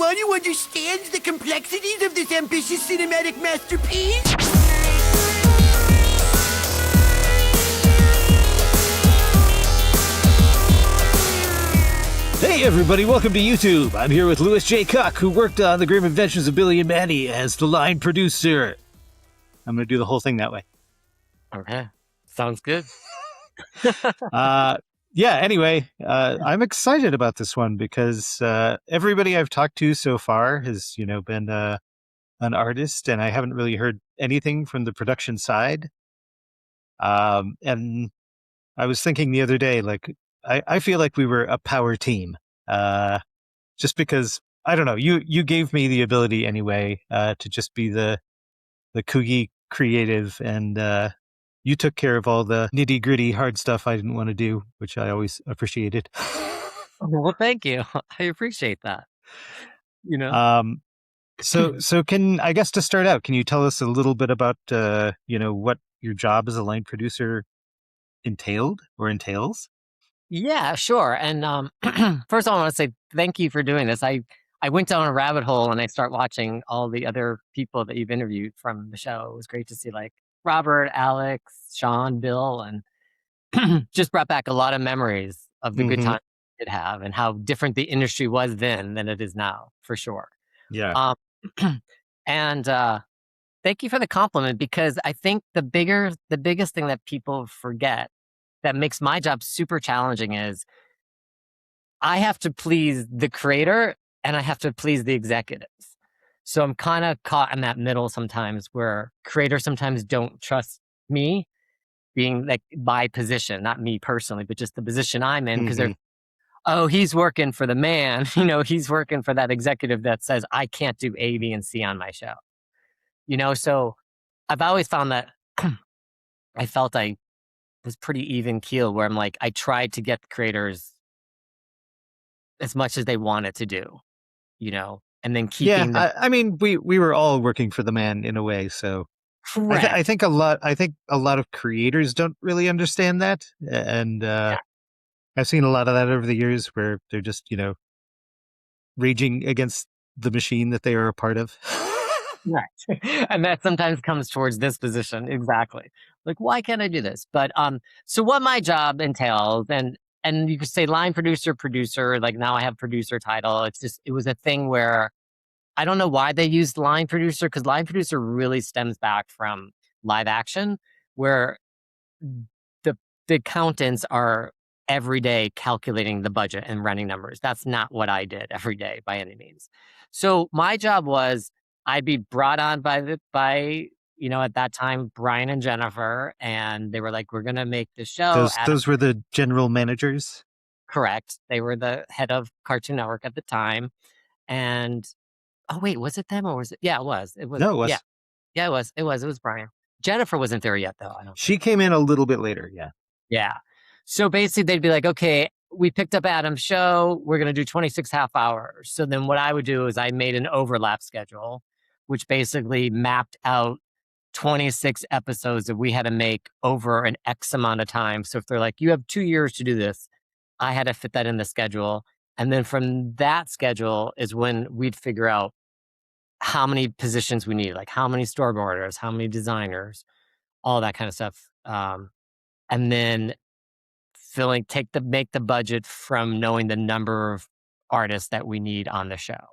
one who understands the complexities of this ambitious cinematic masterpiece? Hey everybody, welcome to YouTube. I'm here with Louis Cuck, who worked on The Grim Adventures of Billy and Mandy as the line producer. I'm going to do the whole thing that way. Okay, sounds good. Anyway, I'm excited about this one because everybody I've talked to so far has, been an artist, and I haven't really heard anything from the production side. And I was thinking the other day, I feel like we were a power team, just because, I don't know, you gave me the ability anyway to just be the kooky creative, and you took care of all the nitty gritty hard stuff I didn't want to do, which I always appreciated. Well, thank you. I appreciate that. So can, I guess to start out, can you tell us a little bit about, what your job as a line producer entails? Yeah, sure. And first, I want to say thank you for doing this. I went down a rabbit hole and I start watching all the other people that you've interviewed from the show. It was great to see like Robert, Alex, Sean, Bill, and just brought back a lot of memories of the good times we did have and how different the industry was then than it is now, for sure. Yeah. And thank you for the compliment, because I think the biggest thing that people forget that makes my job super challenging is I have to please the creator and I have to please the executives. So I'm kind of caught in that middle sometimes, where creators sometimes don't trust me, being like my position, not me personally, but just the position I'm in, because they're, oh, he's working for the man, he's working for that executive that says I can't do A, B, and C on my show. So I've always found that I felt I was pretty even keel, where I'm like, I tried to get the creators as much as they wanted to do, and then keeping them. I mean, we were all working for the man in a way, so I think a lot of creators don't really understand that, and I've seen a lot of that over the years where they're just raging against the machine that they are a part of. Right. And that sometimes comes towards this position. Exactly. Like, why can't I do this? But so what my job entails, and you could say line producer, like now I have producer title. It's just, it was a thing where I don't know why they used line producer, because line producer really stems back from live action, where the accountants are every day calculating the budget and running numbers. That's not what I did every day by any means. So my job was, I'd be brought on by at that time, Brian and Jennifer, and they were like, we're going to make the show. Those were the general managers? Correct. They were the head of Cartoon Network at the time. And, oh wait, was it them or was it? Yeah, it was. It was. No, it was. Yeah, it was. It was Brian. Jennifer wasn't there yet, though. She came in a little bit later, yeah. Yeah. So basically, they'd be like, okay, we picked up Adam's show. We're going to do 26 half hours. So then what I would do is I made an overlap schedule, which basically mapped out 26 episodes that we had to make over an X amount of time. So if they're like, you have 2 years to do this, I had to fit that in the schedule. And then from that schedule is when we'd figure out how many positions we need, like how many storyboarders, how many designers, all that kind of stuff. And then make the budget from knowing the number of artists that we need on the show.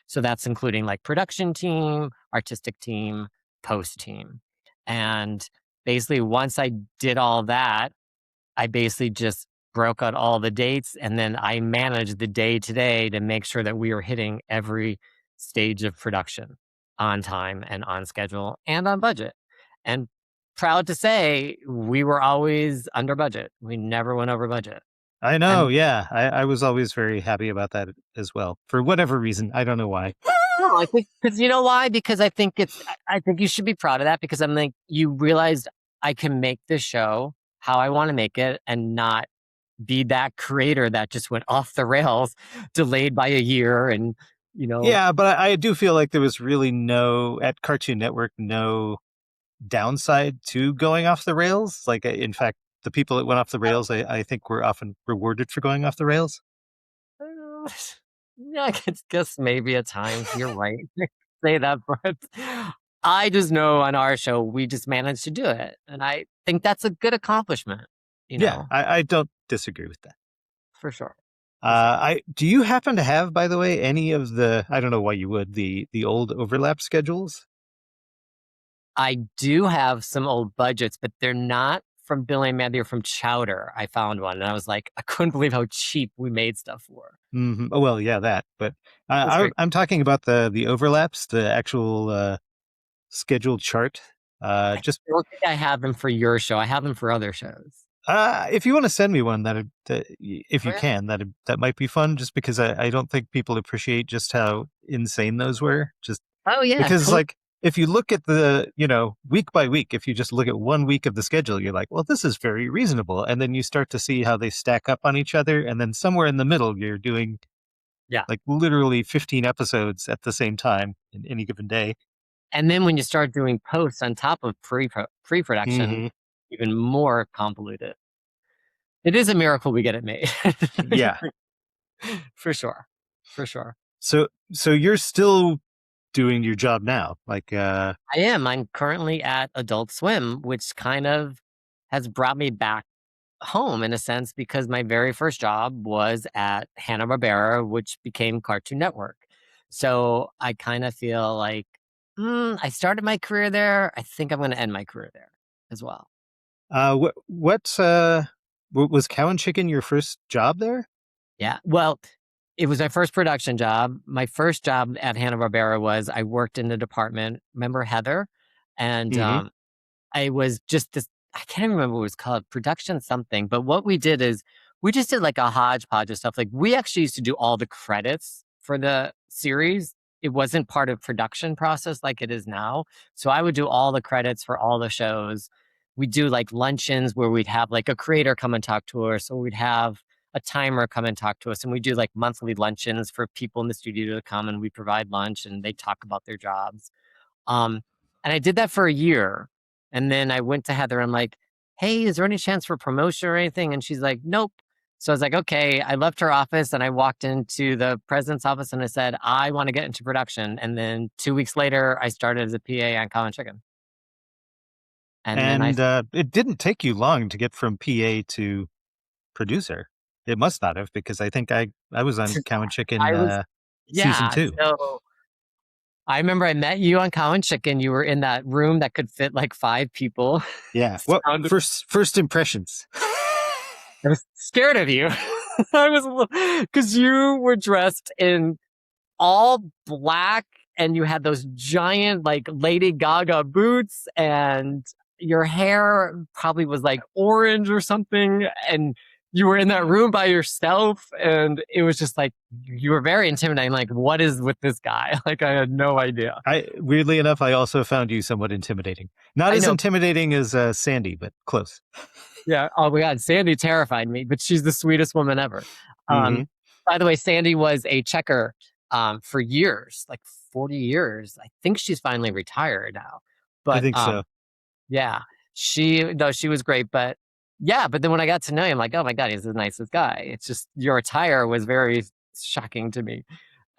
So that's including like production team, artistic team, post team. And basically once I did all that, I basically just broke out all the dates, and then I managed the day to day to make sure that we were hitting every stage of production on time and on schedule and on budget. And proud to say, we were always under budget. We never went over budget. I know, yeah. I was always very happy about that as well. For whatever reason. I don't know why. No, I think, because you know why? Because I think you should be proud of that, because I'm like, you realized I can make this show how I want to make it and not be that creator that just went off the rails, delayed by a year, and Yeah, but I do feel like there was really at Cartoon Network, no downside to going off the rails. Like, in fact, the people that went off the rails, I think were often rewarded for going off the rails. Yeah, I guess maybe at times you're right. Say that, but I just know on our show we just managed to do it, and I think that's a good accomplishment. You Yeah, know, I don't disagree with that. for sure, for sure. I do you happen to have, by the way, any of the I don't know why you would the old overlap schedules? I do have some old budgets, but they're not from Billy and Mandy or from Chowder. I found one, and I was like, I couldn't believe how cheap we made stuff for. Oh well, yeah, that. But That's I, great. I'm talking about the overlaps, the actual schedule chart. I Just don't think I have them for your show. I have them for other shows. if you want to send me one, if Oh, you yeah. can, that might be fun. Just because I don't think people appreciate just how insane those were. Just Oh, yeah, because totally. like if you look at the week by week, if you just look at 1 week of the schedule, you're like, well, this is very reasonable, and then you start to see how they stack up on each other, and then somewhere in the middle, you're doing Yeah. like literally 15 episodes at the same time in any given day. And then when you start doing posts on top of pre-production, hmm even more convoluted. It is a miracle we get it made. Yeah. For sure. For sure. So you're still doing your job now, like I am. I'm currently at Adult Swim, which kind of has brought me back home in a sense because my very first job was at Hanna-Barbera, which became Cartoon Network. So I kind of feel like I started my career there. I think I'm going to end my career there as well. was Cow and Chicken your first job there? Yeah. Well, it was my first production job. My first job at Hanna-Barbera was I worked in the department. Remember Heather? And hmm I was just this I can't remember what it was called, production something, but what we did is we just did like a hodgepodge of stuff. Like we actually used to do all the credits for the series. It wasn't part of production process like it is now. So I would do all the credits for all the shows. We do like luncheons where we'd have like a creator come and talk to us, or we'd have a timer come and talk to us. And we do like monthly luncheons for people in the studio to come and we provide lunch and they talk about their jobs. Um, and I did that for a year. And then I went to Heather. I'm like, hey, is there any chance for promotion or anything? And she's like, nope. So I was like, okay. I left her office and I walked into the president's office and I said, I want to get into production. And then 2 weeks later, I started as a PA on Cow and Chicken. And then I, And it didn't take you long to get from PA to producer. It must not have, because I think I was on Cow and Chicken I was, season yeah. 2. So I remember I met you on Cow and Chicken. You were in that room that could fit like 5 people. Yeah. Well, Sound first impressions. I was scared of you. I was because you were dressed in all black and you had those giant like Lady Gaga boots and your hair probably was like orange or something and you were in that room by yourself and it was just like you were very intimidating like what is with this guy like I had no idea. I weirdly enough, I also found you somewhat intimidating. Not I as know. intimidating as Sandy, but close. Yeah. Oh my God. Sandy terrified me, but she's the sweetest woman ever. hmm Um, by the way, Sandy was a checker for years, like 40 years. I think she's finally retired now. I But think so. yeah, she was great. But yeah, but then when I got to know him, I'm like, oh my God, he's the nicest guy. It's just your attire was very shocking to me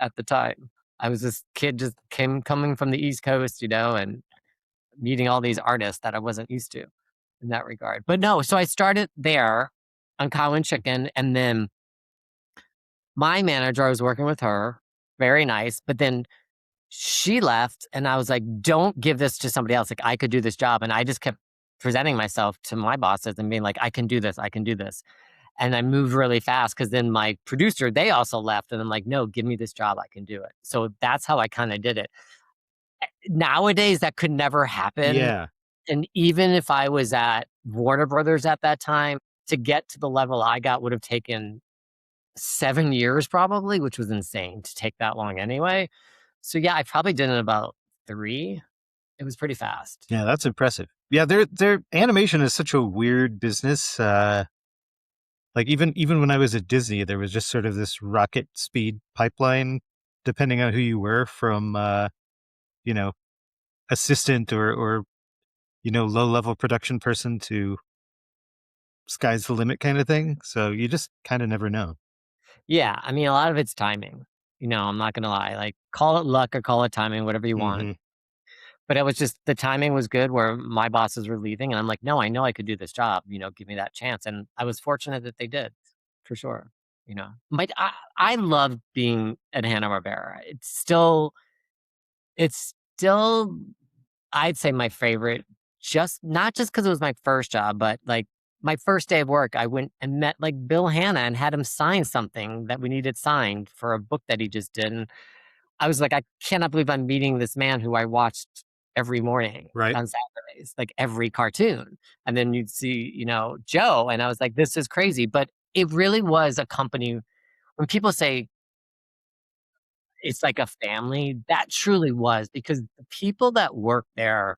at the time. I was this kid just coming from the East Coast, and meeting all these artists that I wasn't used to in that regard. But no, so I started there on Cow and Chicken, and then my manager, I was working with her, very nice, but then she left, and I was like, "Don't give this to somebody else. Like, I could do this job." And I just kept presenting myself to my bosses and being like, "I can do this. I can do this." And I moved really fast because then my producer, they also left, and I'm like, "No, give me this job. I can do it." So that's how I kind of did it. Nowadays, that could never happen. Yeah. And even if I was at Warner Brothers at that time, to get to the level I got would have taken 7 years probably, which was insane to take that long anyway. So, yeah, I probably did it in about 3. It was pretty fast. Yeah, that's impressive. Yeah, their animation is such a weird business. Like even when I was at Disney, there was just sort of this rocket speed pipeline, depending on who you were, from you know, assistant or low level production person to sky's the limit kind of thing. So you just kind of never know. Yeah, I mean, a lot of it's timing. I'm not gonna lie. Like, call it luck or call it timing, whatever you want. Hmm. But it was just the timing was good where my bosses were leaving, and I'm like, no, I know I could do this job. Give me that chance. And I was fortunate that they did, for sure. I love being at Hanna-Barbera. It's still I'd say my favorite, just not just because it was my first job, but like my first day of work, I went and met like Bill Hanna and had him sign something that we needed signed for a book that he just did. And I was like, I cannot believe I'm meeting this man who I watched every morning Right. on Saturdays, like every cartoon. And then you'd see, Joe. And I was like, this is crazy. But it really was a company. When people say it's like a family, that truly was, because the people that work there,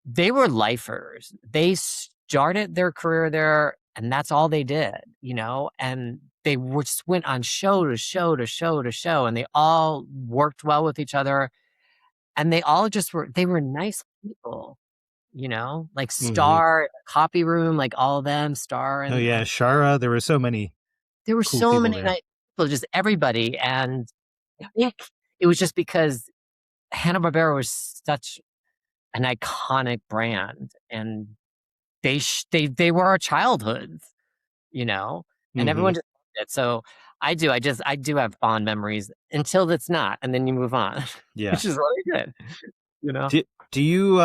they were lifers. They started their career there, and that's all they did, and they just went on show to show to show to show, and they all worked well with each other, and they all they were nice people, like Hmm. Star, Copy Room, like all of them, Star, Oh and yeah, Shara. There were so many there were cool so people many there. nice people, just everybody, and I think it was just because Hanna-Barbera was such an iconic brand, and they were our childhoods, you know, and Hmm. everyone just loved it. So I do have fond memories until it's not, and then you move on, Yeah. which is what I did, you know. Do you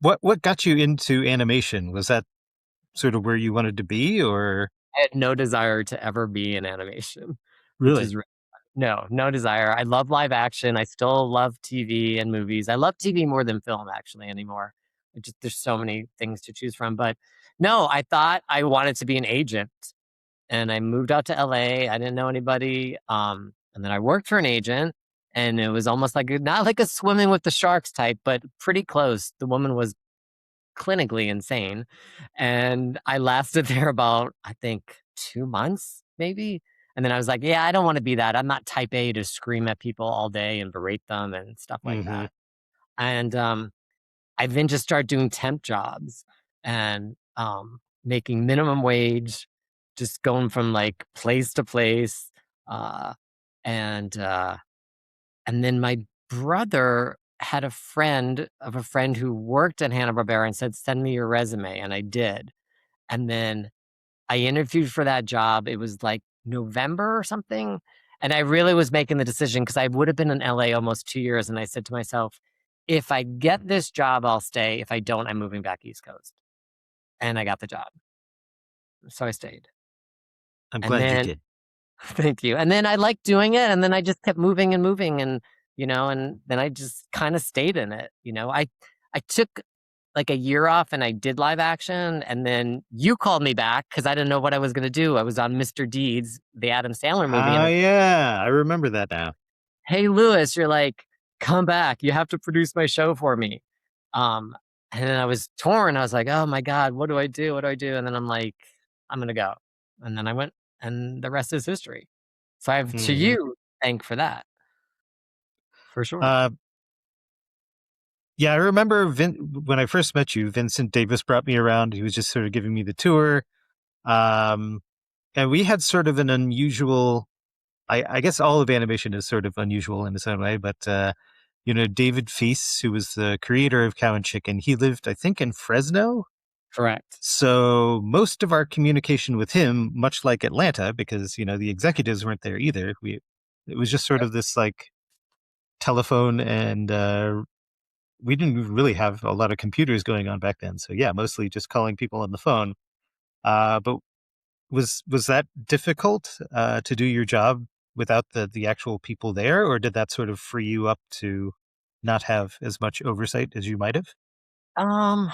what got you into animation? Was that sort of where you wanted to be, or I had no desire to ever be in animation, which really? is no desire. I love live action. I still love TV and movies. I love TV more than film actually anymore. There's so many things to choose from. But no, I thought I wanted to be an agent, and I moved out to LA. I didn't know anybody. And then I worked for an agent, and it was almost like not like a swimming with the sharks type, but pretty close. The woman was clinically insane. And I lasted there about, I think, 2 months, maybe. And then I was like, yeah, I don't want to be that. I'm not type A to scream at people all day and berate them and stuff like Hmm. that. And I then just started doing temp jobs and making minimum wage, just going from like place to place. Uh, and uh, and then my brother had a friend of a friend who worked at Hanna-Barbera and said, "Send me your resume." And I did. And then I interviewed for that job. It was like November or something. And I really was making the decision because I would have been in LA almost 2 years. And I said to myself, if I get this job, I'll stay. If I don't, I'm moving back East Coast. And I got the job. So I stayed. I'm And glad you then did. thank you. And then I liked doing it, and then I just kept moving and moving, and then I just kinda stayed in it, I took, like, a year off and I did live action, and then you called me back because I didn't know what I was gonna do. I was on Mr. Deeds, the Adam Sandler movie, Ah, and yeah, I remember that now. "Hey, Louis," you're like, "Come back. You have to produce my show for me." Um, and then I was torn. I was like, "Oh my god, what do I do? What do I do?" And then I'm like, "I'm gonna go." And then I went, and the rest is history. So I have to Hmm. you thank for that, for sure. Uh, yeah, I remember when I first met you, Vincent Davis brought me around. He was just sort of giving me the tour. Um, and we had sort of an unusual, I guess all of animation is sort of unusual in its own way, but, David Feast, who was the creator of Cow and Chicken, he lived, I think, in Fresno. Correct. So most of our communication with him, much like Atlanta, because, the executives weren't there either. It was just sort Yep. of this like telephone, and we didn't really have a lot of computers going on back then. So yeah, mostly just calling people on the phone. But was that difficult to do your job without the actual people there, or did that sort of free you up to not have as much oversight as you might have? Um,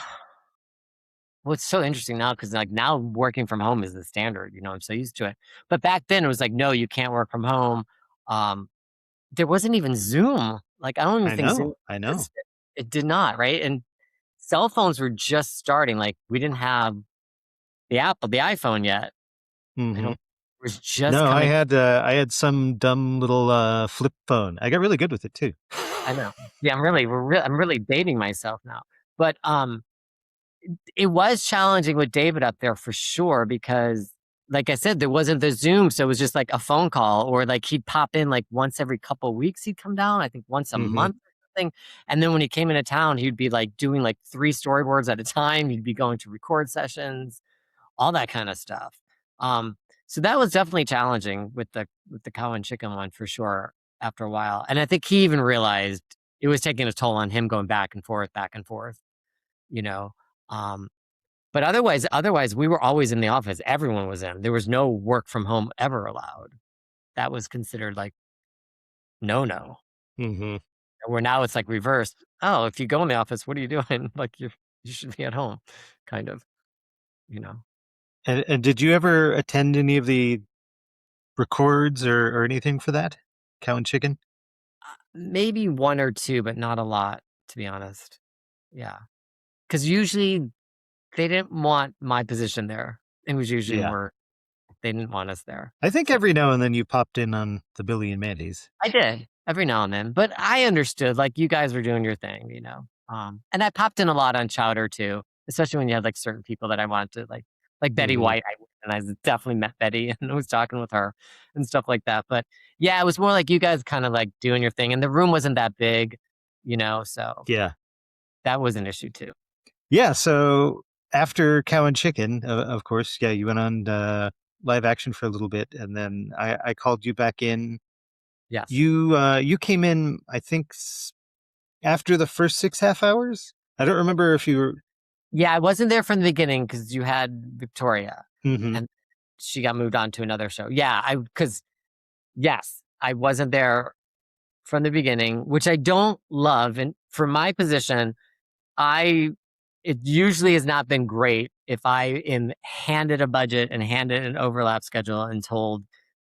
well, it's so interesting now because, like, now working from home is the standard, I'm so used to it. But back then it was like, "No, you can't work from home." Um, there wasn't even Zoom. Like, I don't even I think Zoom know, I know. existed. It did not, right? And cell phones were just starting, like, we didn't have the iPhone yet. I Hmm. don't it was just No, coming. I had some dumb little flip phone. I got really good with it too. I know. Yeah, I'm really dating myself now. But, it was challenging with David up there for sure because like I said, there wasn't the Zoom, so it was just like a phone call, or like he'd pop in like once every couple of weeks. He'd come down, I think once a month or something. And then when he came into town, he'd be like doing like 3 storyboards at a time. He'd be going to record sessions, all that kind of stuff. Um, so that was definitely challenging with the cow and chicken one for sure after a while. And I think he even realized it was taking a toll on him going back and forth, you know. Um, but otherwise we were always in the office. Everyone was in. There was no work from home ever allowed. That was considered like no. Mm-hmm. Where now it's like reversed. Oh, if you go in the office, what are you doing? Like you should be at home, kind of, you know. And did you ever attend any of the records or anything for that? Cow and Chicken? Maybe 1 or 2, but not a lot, to be honest. Yeah. Because usually they didn't want my position there. It was usually Yeah. more they didn't want us there. I think every now and then you popped in on the Billy and Mandy's. I did every now and then, but I understood like you guys were doing your thing, you know. And I popped in a lot on Chowder too, especially when you had like certain people that I wanted to like Betty Mhm. White. I definitely met Betty and was talking with her and stuff like that. But yeah, it was more like you guys kind of like doing your thing, and the room wasn't that big, you know. So Yeah. that was an issue too. Yeah, so after Cow and Chicken, of course, yeah, you went on live action for a little bit, and then I called you back in. Yes. You came in, I think, after the first 6 half hours. I don't remember if you were. Yeah, I wasn't there from the beginning because you had Victoria, Mhm. and she got moved on to another show. Yeah, yes, I wasn't there from the beginning, which I don't love. And for my position, it usually has not been great if I am handed a budget and handed an overlap schedule and told,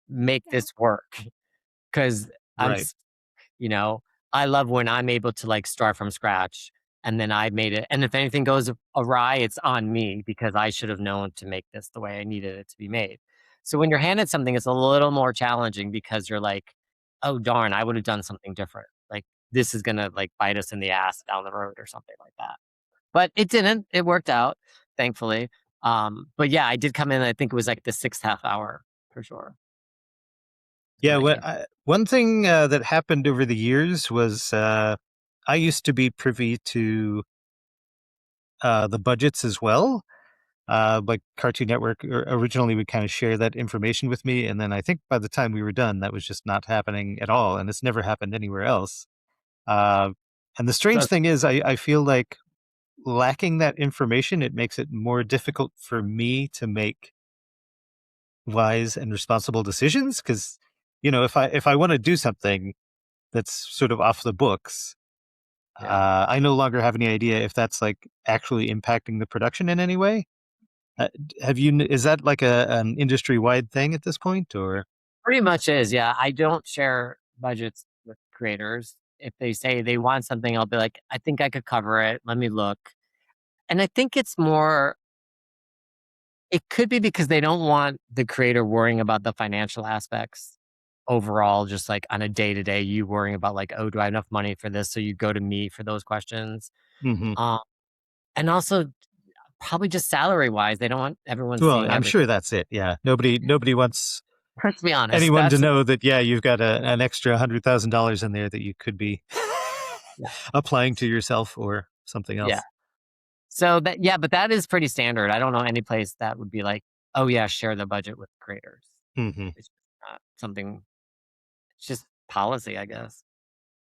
make this work. Cause I'm, Right. you know, I love when I'm able to like start from scratch and then I made it. And if anything goes awry, it's on me because I should have known to make this the way I needed it to be made. So when you're handed something, it's a little more challenging because you're like, oh darn, I would have done something different. Like this is gonna like bite us in the ass down the road or something like that. But it didn't. It worked out, thankfully. But yeah, I did come in. I think it was like the 6th half hour for sure. Yeah, When I came. one thing that happened over the years was I used to be privy to the budgets as well. Like Cartoon Network originally would kind of share that information with me, and then I think by the time we were done, that was just not happening at all, and it's never happened anywhere else. Uh, and the strange So thing is, I feel like lacking that information, it makes it more difficult for me to make wise and responsible decisions. Because if I want to do something that's sort of off the books, yeah. I no longer have any idea if that's like actually impacting the production in any way. Is that like an industry wide thing at this point, or? Pretty much is, yeah. I don't share budgets with creators. If they say they want something, I'll be like, I think I could cover it. Let me look. And I think it's more, it could be because they don't want the creator worrying about the financial aspects overall, just like on a day to day, you worrying about like, oh, do I have enough money for this? So you go to me for those questions. Hmm. Um, and also probably just salary wise, they don't want everyone Well, seeing I'm everything. sure that's it. Yeah, nobody wants Let's be honest. anyone to know that. Yeah, you've got an extra $100,000 in there that you could be Yeah. applying to yourself or something Yeah. else. So that, yeah, but that is pretty standard. I don't know any place that would be like, oh yeah, share the budget with creators. Hmm. It's not something, it's just policy, I guess.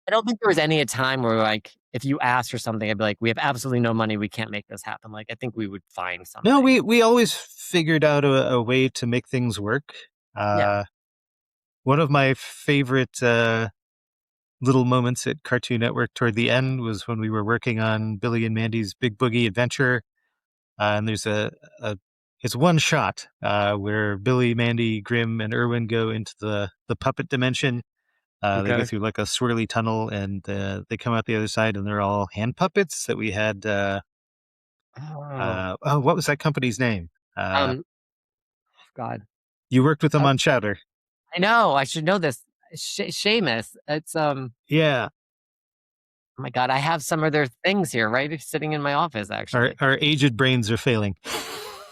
I don't think there was any time where like, if you asked for something, I'd be like, we have absolutely no money. We can't make this happen. Like, I think we would find No, something. we always figured out a way to make things work. Yeah. One of my favorite little moments at Cartoon Network toward the end was when we were working on Billy and Mandy's Big Boogie Adventure. And there's it's one shot where Billy, Mandy, Grim, and Irwin go into the puppet dimension. They go Okay. through like a swirly tunnel, and they come out the other side, and they're all hand puppets that we had. Oh, What was that company's name? um, God. You worked with them Uh, on Chowder. I know. I should know this. Seamus. It's Yeah, oh my God, I have some of their things here, right? It's sitting in my office, our actually. our aged brains are failing.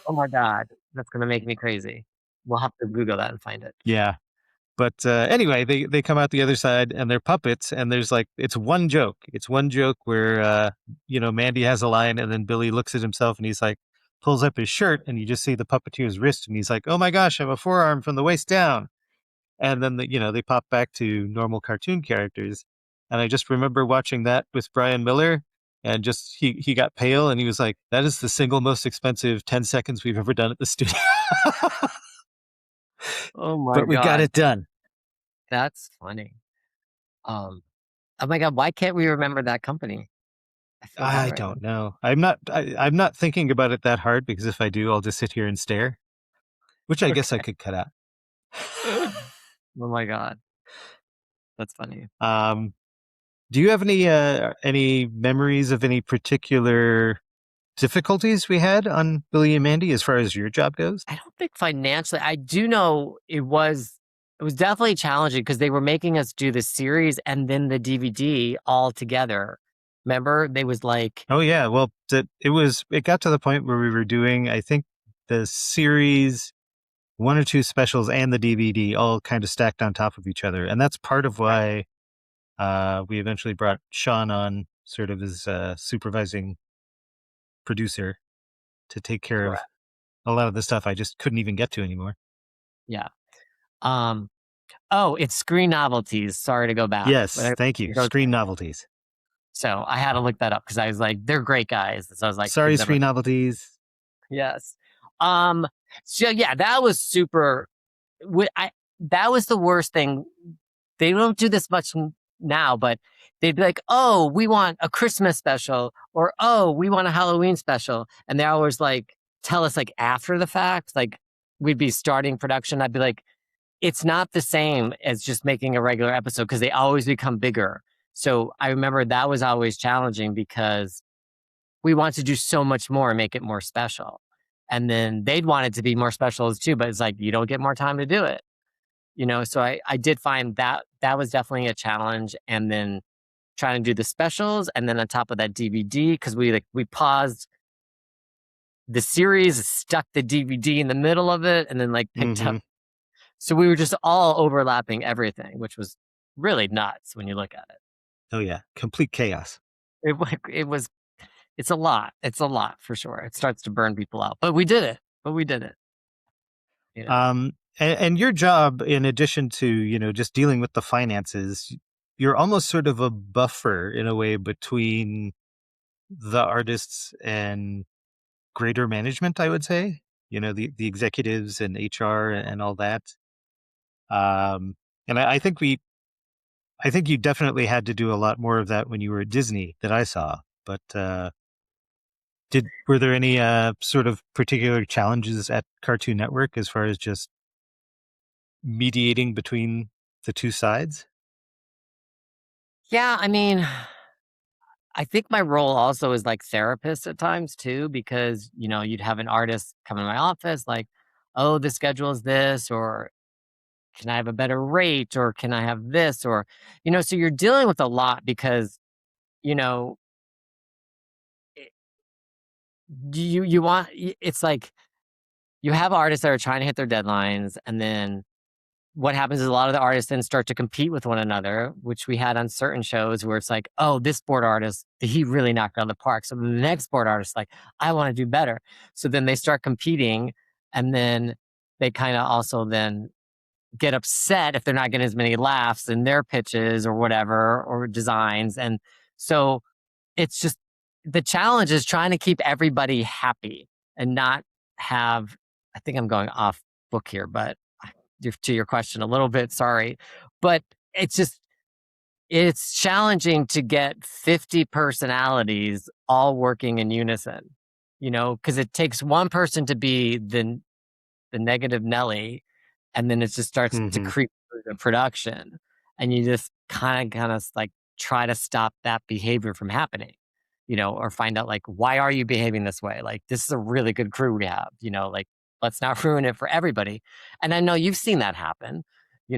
Oh my God, that's gonna make me crazy. We'll have to Google that and find it. Yeah. But anyway, they come out the other side and they're puppets, and there's like, it's one joke. It's one joke where, Mandy has a line, and then Billy looks at himself and he's like, pulls up his shirt, and you just see the puppeteer's wrist, and he's like, oh my gosh, I have a forearm from the waist down. And then, they pop back to normal cartoon characters. And I just remember watching that with Brian Miller, and just, he got pale and he was like, that is the single most expensive 10 seconds we've ever done at the studio. Oh my But we got God. it done. That's funny. Oh my God, why can't we remember that company? feel bad I right now. don't know. I'm not thinking about it that hard, because if I do, I'll just sit here and stare, which I guess I Okay. could cut out. Oh my God. That's funny. Do you have any memories of any particular difficulties we had on Billy and Mandy as far as your job goes? I don't think financially. I do know it was definitely challenging because they were making us do the series and then the DVD all together. Remember? They was like, Oh yeah, well, it got to the point where we were doing, I think, the series, one or two specials, and the DVD all kind of stacked on top of each other, and that's part of why we eventually brought Sean on, sort of as supervising producer, to take care of correct. a lot of the stuff I just couldn't even get to anymore. Yeah. Um. Oh, it's Screen Novelties. Sorry to go back. Yes, thank you. Screen Novelties. So I had to look that up because I was like, they're great guys. So I was like, Sorry, "They've never-" Screen Novelties. Yes. So yeah, that was super. That was the worst thing. They don't do this much now, but they'd be like, "Oh, we want a Christmas special," or "Oh, we want a Halloween special," and they always like tell us like after the fact. Like we'd be starting production, I'd be like, "It's not the same as just making a regular episode," because they always become bigger. So I remember that was always challenging because we want to do so much more and make it more special. And then they'd want it to be more special too, but it's like you don't get more time to do it. So I did find that that was definitely a challenge. And then trying to do the specials, and then on top of that DVD, because we paused the series, stuck the DVD in the middle of it, and then like picked up. So we were just all overlapping everything, which was really nuts when you look at it. Oh yeah, complete chaos. It was it's a lot. It's a lot for sure. It starts to burn people out, but we did it. And your job, in addition to just dealing with the finances, you're almost sort of a buffer in a way between the artists and greater management, I would say. The executives and HR and all that. And I think you definitely had to do a lot more of that when you were at Disney that I saw. But were there any sort of particular challenges at Cartoon Network as far as just mediating between the two sides? Yeah, I mean, I think my role also is like therapist at times too, because you'd have an artist come in my office like, "Oh, the schedule is this," or "Can I have a better rate?" or "Can I have this?" or so you're dealing with a lot because you know it- you want it's like you have artists that are trying to hit their deadlines, and then what happens is a lot of the artists then start to compete with one another, which we had on certain shows where it's like, "Oh, this board artist, he really knocked it out of the park." So the next board artist, like, "I want to do better." So then they start competing, and then they kind of also then get upset if they're not getting as many laughs in their pitches or whatever, or designs. And so it's just the challenge is trying to keep everybody happy and not have, I think I'm going off book here, but to your question a little bit, sorry. But it's challenging to get 50 personalities all working in unison, because it takes one person to be the negative Nelly, and then it just starts to creep through the production, and you just kind of like try to stop that behavior from happening, or find out like, why are you behaving this way? Like, this is a really good crew we have, like, let's not ruin it for everybody. And I know you've seen that happen,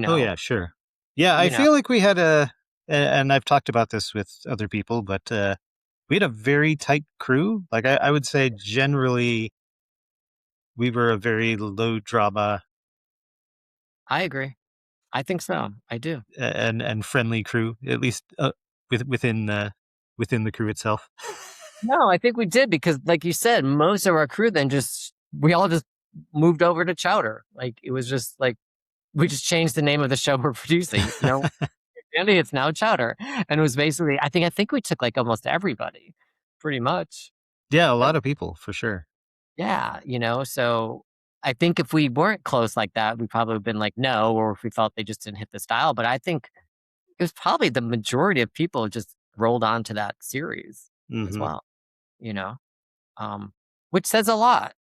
Oh yeah, sure. Yeah, I you know, feel like we had and I've talked about this with other people, but we had a very tight crew. Like I would say generally we were a very low drama I agree. I think so. I do. and friendly crew, at least within the crew itself. No, I think we did because, like you said, most of our crew then we all just moved over to Chowder. Like it was just like we just changed the name of the show we're producing. No, Andy, it's now Chowder, and it was basically I think we took like almost everybody, pretty much. Yeah, a But lot of people for sure. yeah, so I think if we weren't close like that, we probably have been like no, or if we felt they just didn't hit the style. But I think it was probably the majority of people just rolled on to that series as Hmm. well. You know. um, which says a lot.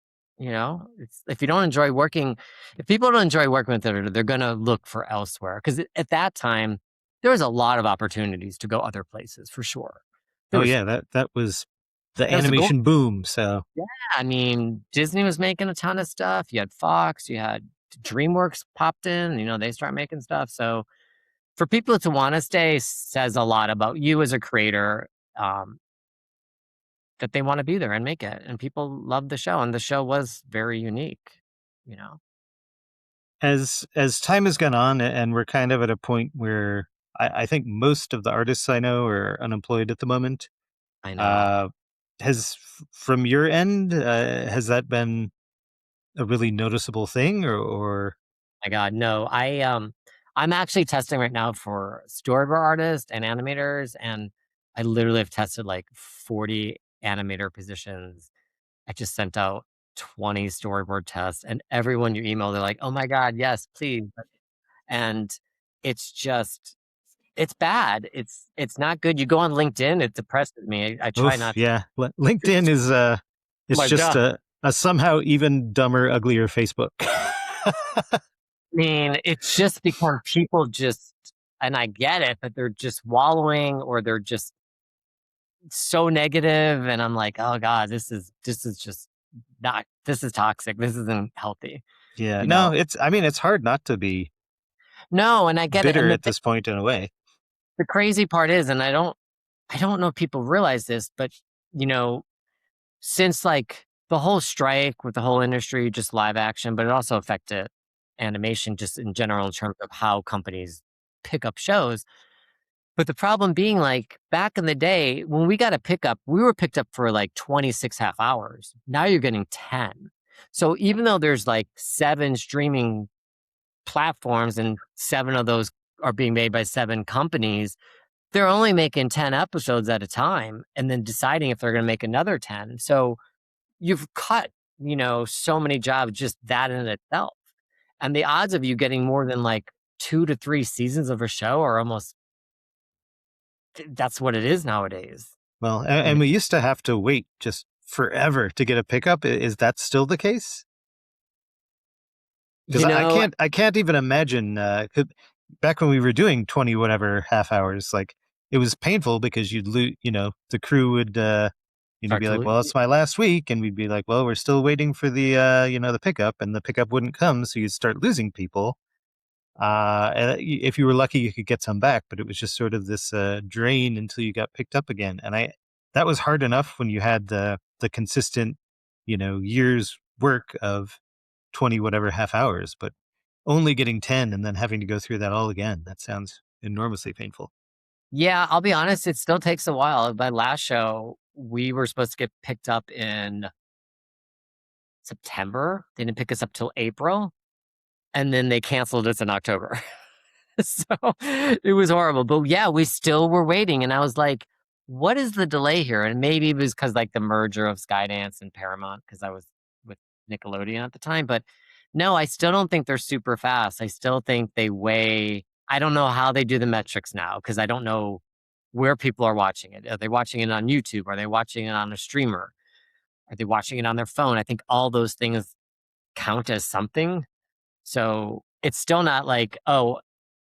If you don't enjoy working, if people don't enjoy working with it, they're going to look for elsewhere. Because at that time, there was a lot of opportunities to go other places for sure. There Oh was yeah, that was the there was a gold. animation boom. So Yeah, I mean, Disney was making a ton of stuff. You had Fox, you had DreamWorks popped in. They start making stuff. So for people to want to stay says a lot about you as a creator. Um, that they wanna be there and make it, and people love the show, and the show was very unique, you know? as time has gone on, and we're kind of at a point where I think most of the artists I know are unemployed at the moment. I know. Uh, from your end, has that been a really noticeable thing, or My god, no, I'm actually testing right now for storyboard artists and animators, and I literally have tested, like, 40 animator positions. I just sent out 20 storyboard tests, and everyone you email, they're like, "Oh my god, yes, please." And it's just it's bad. It's not good. You go on LinkedIn, it depresses me. I try oof, not to. yeah, LinkedIn is Oh it's my just god. a somehow even dumber, uglier Facebook. Mean, it's just because people just and I get it, but they're just wallowing or they're just so negative, and I'm like, "Oh god, this is just not this is toxic. This isn't healthy." Yeah, You no, know? it's I mean, it's hard not to be No, and I get it, bitter and at this point in a way. the crazy part is, and I don't know if people realize this, but, you know, since, like, the whole strike with the whole industry, just live action, but it also affected animation just in general in terms of how companies pick up shows. But the problem being, like, back in the day, when we got a pickup, we were picked up for, like, 26 half hours. Now you're getting 10. So even though there's, like, 7 streaming platforms and 7 of those are being made by 7 companies, they're only making 10 episodes at a time and then deciding if they're gonna make another 10. So you've cut, so many jobs just that in itself. And the odds of you getting more than, like, 2 to 3 seasons of a show are almost that's what it is nowadays. Well, You know and we used to have to wait just forever to get a pickup. Is that still the case? Because you know, I can't even imagine. Back when we were doing 20 whatever half hours, like it was painful because you'd lose. The crew would start be to like, loo "Well, it's my last week," and we'd be like, "Well, we're still waiting for the the pickup," and the pickup wouldn't come, so you'd start losing people. If you were lucky, you could get some back, but it was just sort of this drain until you got picked up again. And that was hard enough when you had the consistent, years work of 20 whatever half hours, but only getting 10 and then having to go through that all again. That sounds enormously painful. Yeah, I'll be honest, it still takes a while. My last show, we were supposed to get picked up in September. They didn't pick us up till April, and then they canceled us in October. So, it was horrible, but yeah, we still were waiting, and I was like, "What is the delay here?" And maybe it was because like, the merger of Skydance and Paramount, because I was with Nickelodeon at the time, but no, I still don't think they're super fast. I still think they weigh I don't know how they do the metrics now because I don't know where people are watching it. Are they watching it on YouTube? Are they watching it on a streamer? Are they watching it on their phone? I think all those things count as something. So, it's still not like, oh,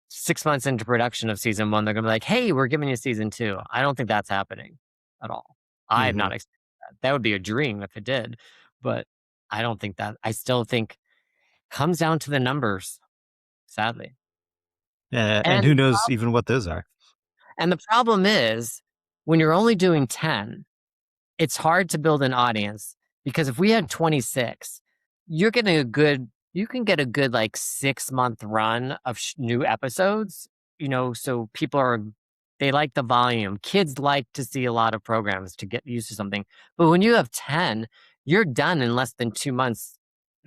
6 months into production of season 1, they're gonna be like, "Hey, we're giving you season 2." I don't think that's happening at all. I have Hmm. not expected that. That would be a dream if it did, but I don't think that I still think comes down to the numbers, sadly. And And who knows even what those are? and the problem is when you're only doing 10, it's hard to build an audience because if we had 26, you're getting a good, you can get a good like 6-month run of new episodes, so they like the volume. Kids like to see a lot of programs to get used to something. But when you have 10, you're done in less than 2 months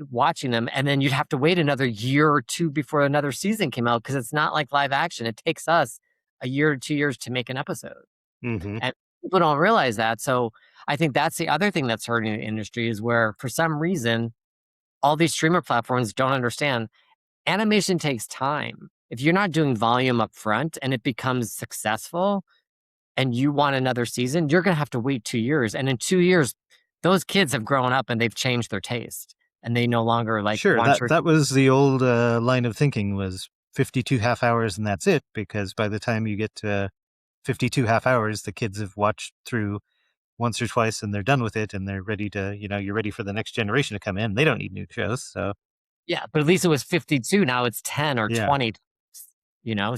watching them. And then you'd have to wait another year or two before another season came out because it's not like live action. It takes us a year or 2 years to make an episode. Hmm. And people don't realize that. So I think that's the other thing that's hurting the industry is where for some reason, all these streamer platforms don't understand animation takes time. If you're not doing volume up front and it becomes successful and you want another season, you're going to have to wait 2 years. And in 2 years, those kids have grown up and they've changed their taste and they no longer like Sure, want that was the old line of thinking was 52 half hours and that's it, because by the time you get to 52 half hours, the kids have watched through once or twice and they're done with it and they're ready to, you're ready for the next generation to come in. They don't need new shows. So, Yeah, but at least it was 52. Now it's 10 or yeah. 20,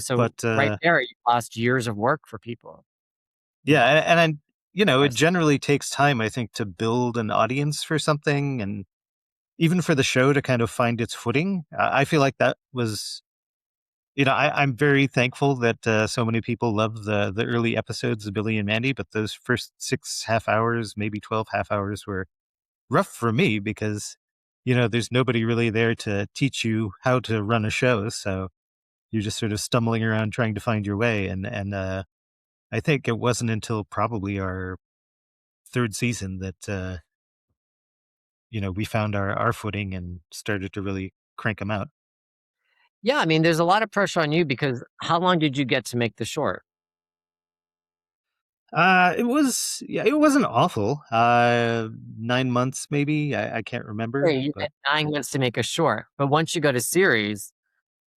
so But, right there, you lost years of work for people. yeah. And it Yes. generally takes time, I think, to build an audience for something and even for the show to kind of find its footing. I feel like that was, I'm very thankful that so many people love the early episodes of Billy and Mandy, but those first 6 half hours, maybe 12 half hours were rough for me because, there's nobody really there to teach you how to run a show. So you're just sort of stumbling around trying to find your way. And I think it wasn't until probably our third season that, we found our footing and started to really crank them out. Yeah, I mean, there's a lot of pressure on you because how long did you get to make the short? It wasn't awful. 9 months, maybe. I can't remember, Hey, you but had 9 months to make a short, but once you go to series,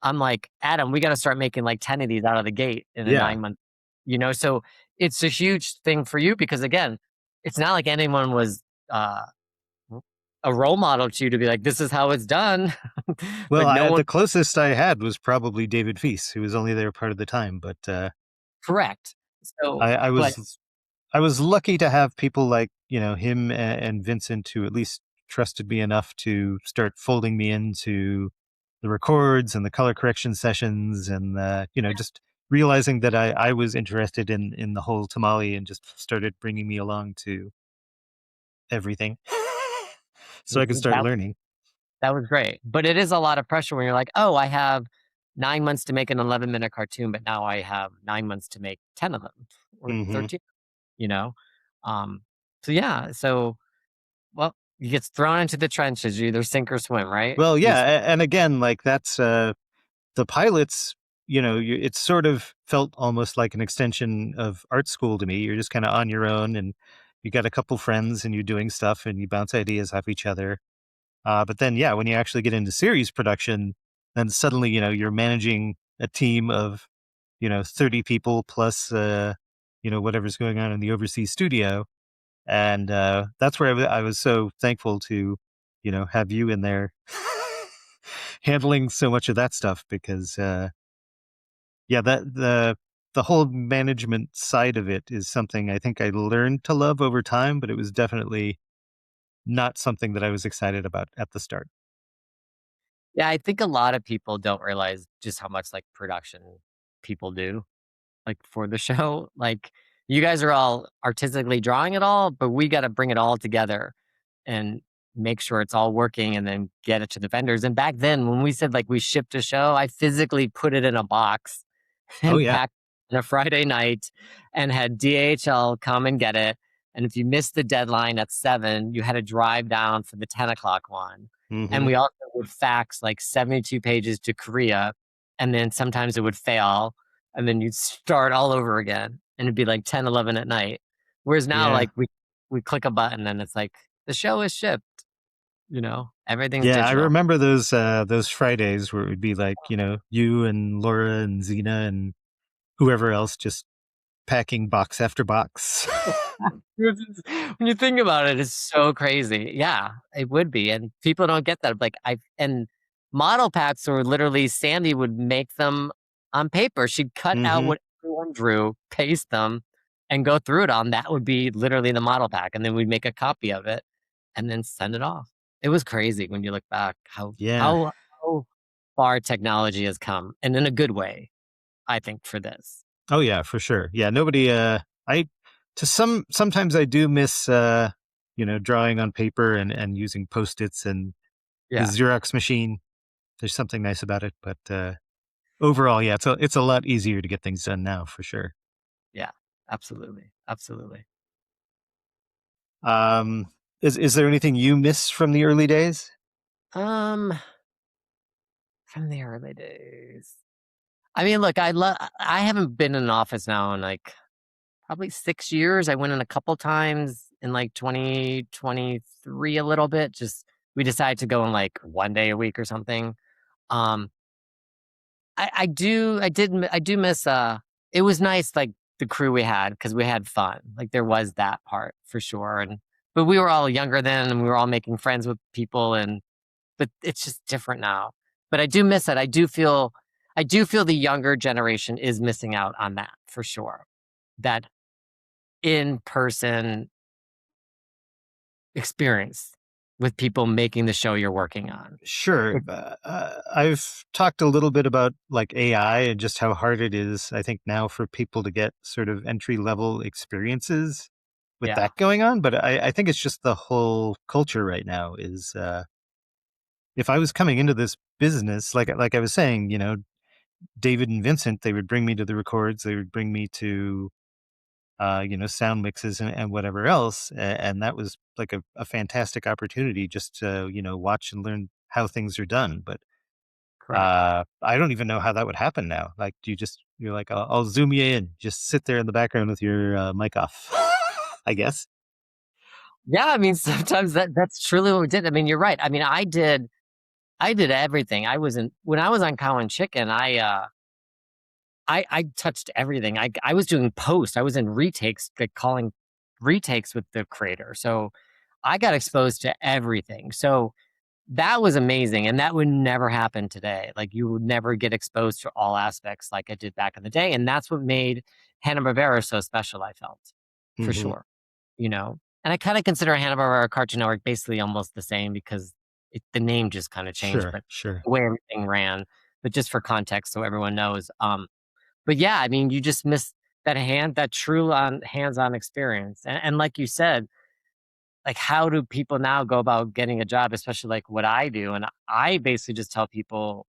I'm like, "Adam, we gotta start making, like, 10 of these out of the gate in a yeah. 9-month." So it's a huge thing for you because, again, it's not like anyone was, w a role model to you to be like, "This is how it's done." Well, Like, no one the closest I had was probably David Feast, who was only there part of the time, but correct. So I but was lucky to have people like, him and Vincent who at least trusted me enough to start folding me into the records and the color correction sessions and, just realizing that I was interested in the whole tamale and just started bringing me along to everything so I could start that learning. that was great. But it is a lot of pressure when you're like, "Oh, I have 9 months to make an 11-minute cartoon, but now I have 9 months to make 10 of them or Hmm. 13." You know? Um, so yeah, well, you get thrown into the trenches, you either sink or swim, right? Well, You yeah. s And again, like that's, the pilots, it sort of felt almost like an extension of art school to me. You're just kind of on your own and you got a couple friends and you're doing stuff and you bounce ideas off each other. But then, yeah, when you actually get into series production, then suddenly, you're managing a team of, 30 people plus, whatever's going on in the overseas studio. And that's where I was so thankful to, have you in there handling so much of that stuff because, yeah, the whole management side of it is something I think I learned to love over time, but it was definitely not something that I was excited about at the start. Yeah, I think a lot of people don't realize just how much, like, production people do, like, for the show. Like, you guys are all artistically drawing it all, but we gotta bring it all together and make sure it's all working and then get it to the vendors. And back then, when we said, like, we shipped a show, I physically put it in a box Oh and yeah. packed on a Friday night and had DHL come and get it. And if you missed the deadline at 7, you had to drive down for the 10 o'clock one. And Hmm. we also would fax like 72 pages to Korea. And then sometimes it would fail. And then you'd start all over again. And it'd be like 10, 11 at night. Whereas now, Yeah. like, we click a button and it's like, the show is shipped, everything's Yeah, I digital. remember those Fridays where it would be like, you and Laura and Zena and whoever else just packing box after box. This is when you think about it, it's so crazy. Yeah, it would be, and people don't get that. Like, model packs were literally Sandy would make them on paper. She'd cut out Hmm. what everyone drew, paste them, and go through it on that would be literally the model pack, and then we'd make a copy of it and then send it off. It was crazy when you look back how Yeah. how far technology has come, and in a good way, I think, for this. Oh yeah, for sure. Yeah, nobody I to sometimes I do miss drawing on paper and using post-its and the Yeah. Xerox machine. There's something nice about it, but overall, yeah, it's a lot easier to get things done now for sure. Yeah. Absolutely. Absolutely. Um is there anything you miss from the early days? Um, from the early days. I mean, look, I haven't been in an office now in, like, probably 6 years. I went in a couple times in, like, 2023 a little bit, just we decided to go in, like, 1 day a week or something. Um, I do miss, it was nice, like, the crew we had because we had fun. Like, there was that part for sure, but we were all younger then, and we were all making friends with people, but it's just different now. But I do miss it. I do feel the younger generation is missing out on that for sure. That in-person experience with people making the show you're working on. Sure. It I've talked a little bit about like AI and just how hard it is, I think, now for people to get sort of entry level experiences with Yeah, that going on. But I think it's just the whole culture right now is if I was coming into this business, like I was saying, David and Vincent, they would bring me to the records, they would bring me to sound mixes and whatever else. And that was like a fantastic opportunity just to, watch and learn how things are done. But correct. I don't even know how that would happen now. Like, you're like, I'll zoom you in, just sit there in the background with your mic off, I guess. Yeah, I mean, sometimes that's truly what we did. I mean, you're right. I mean, I did everything. I was in when I was on Cow and Chicken, I touched everything. I was doing post. I was in retakes, like calling retakes with the creator. So I got exposed to everything. So that was amazing, and that would never happen today. Like, you would never get exposed to all aspects like I did back in the day, and that's what made Hanna-Barbera so special, I felt, for Hmm. sure, you know? And I kinda consider Hanna-Barbera Cartoon Network basically almost the same because the name just kinda changed, Sure, but sure. the way everything ran. But just for context so everyone knows, but yeah, I mean, you just miss that true on hands-on experience, and like you said, like, how do people now go about getting a job, especially like what I do? And I basically just tell people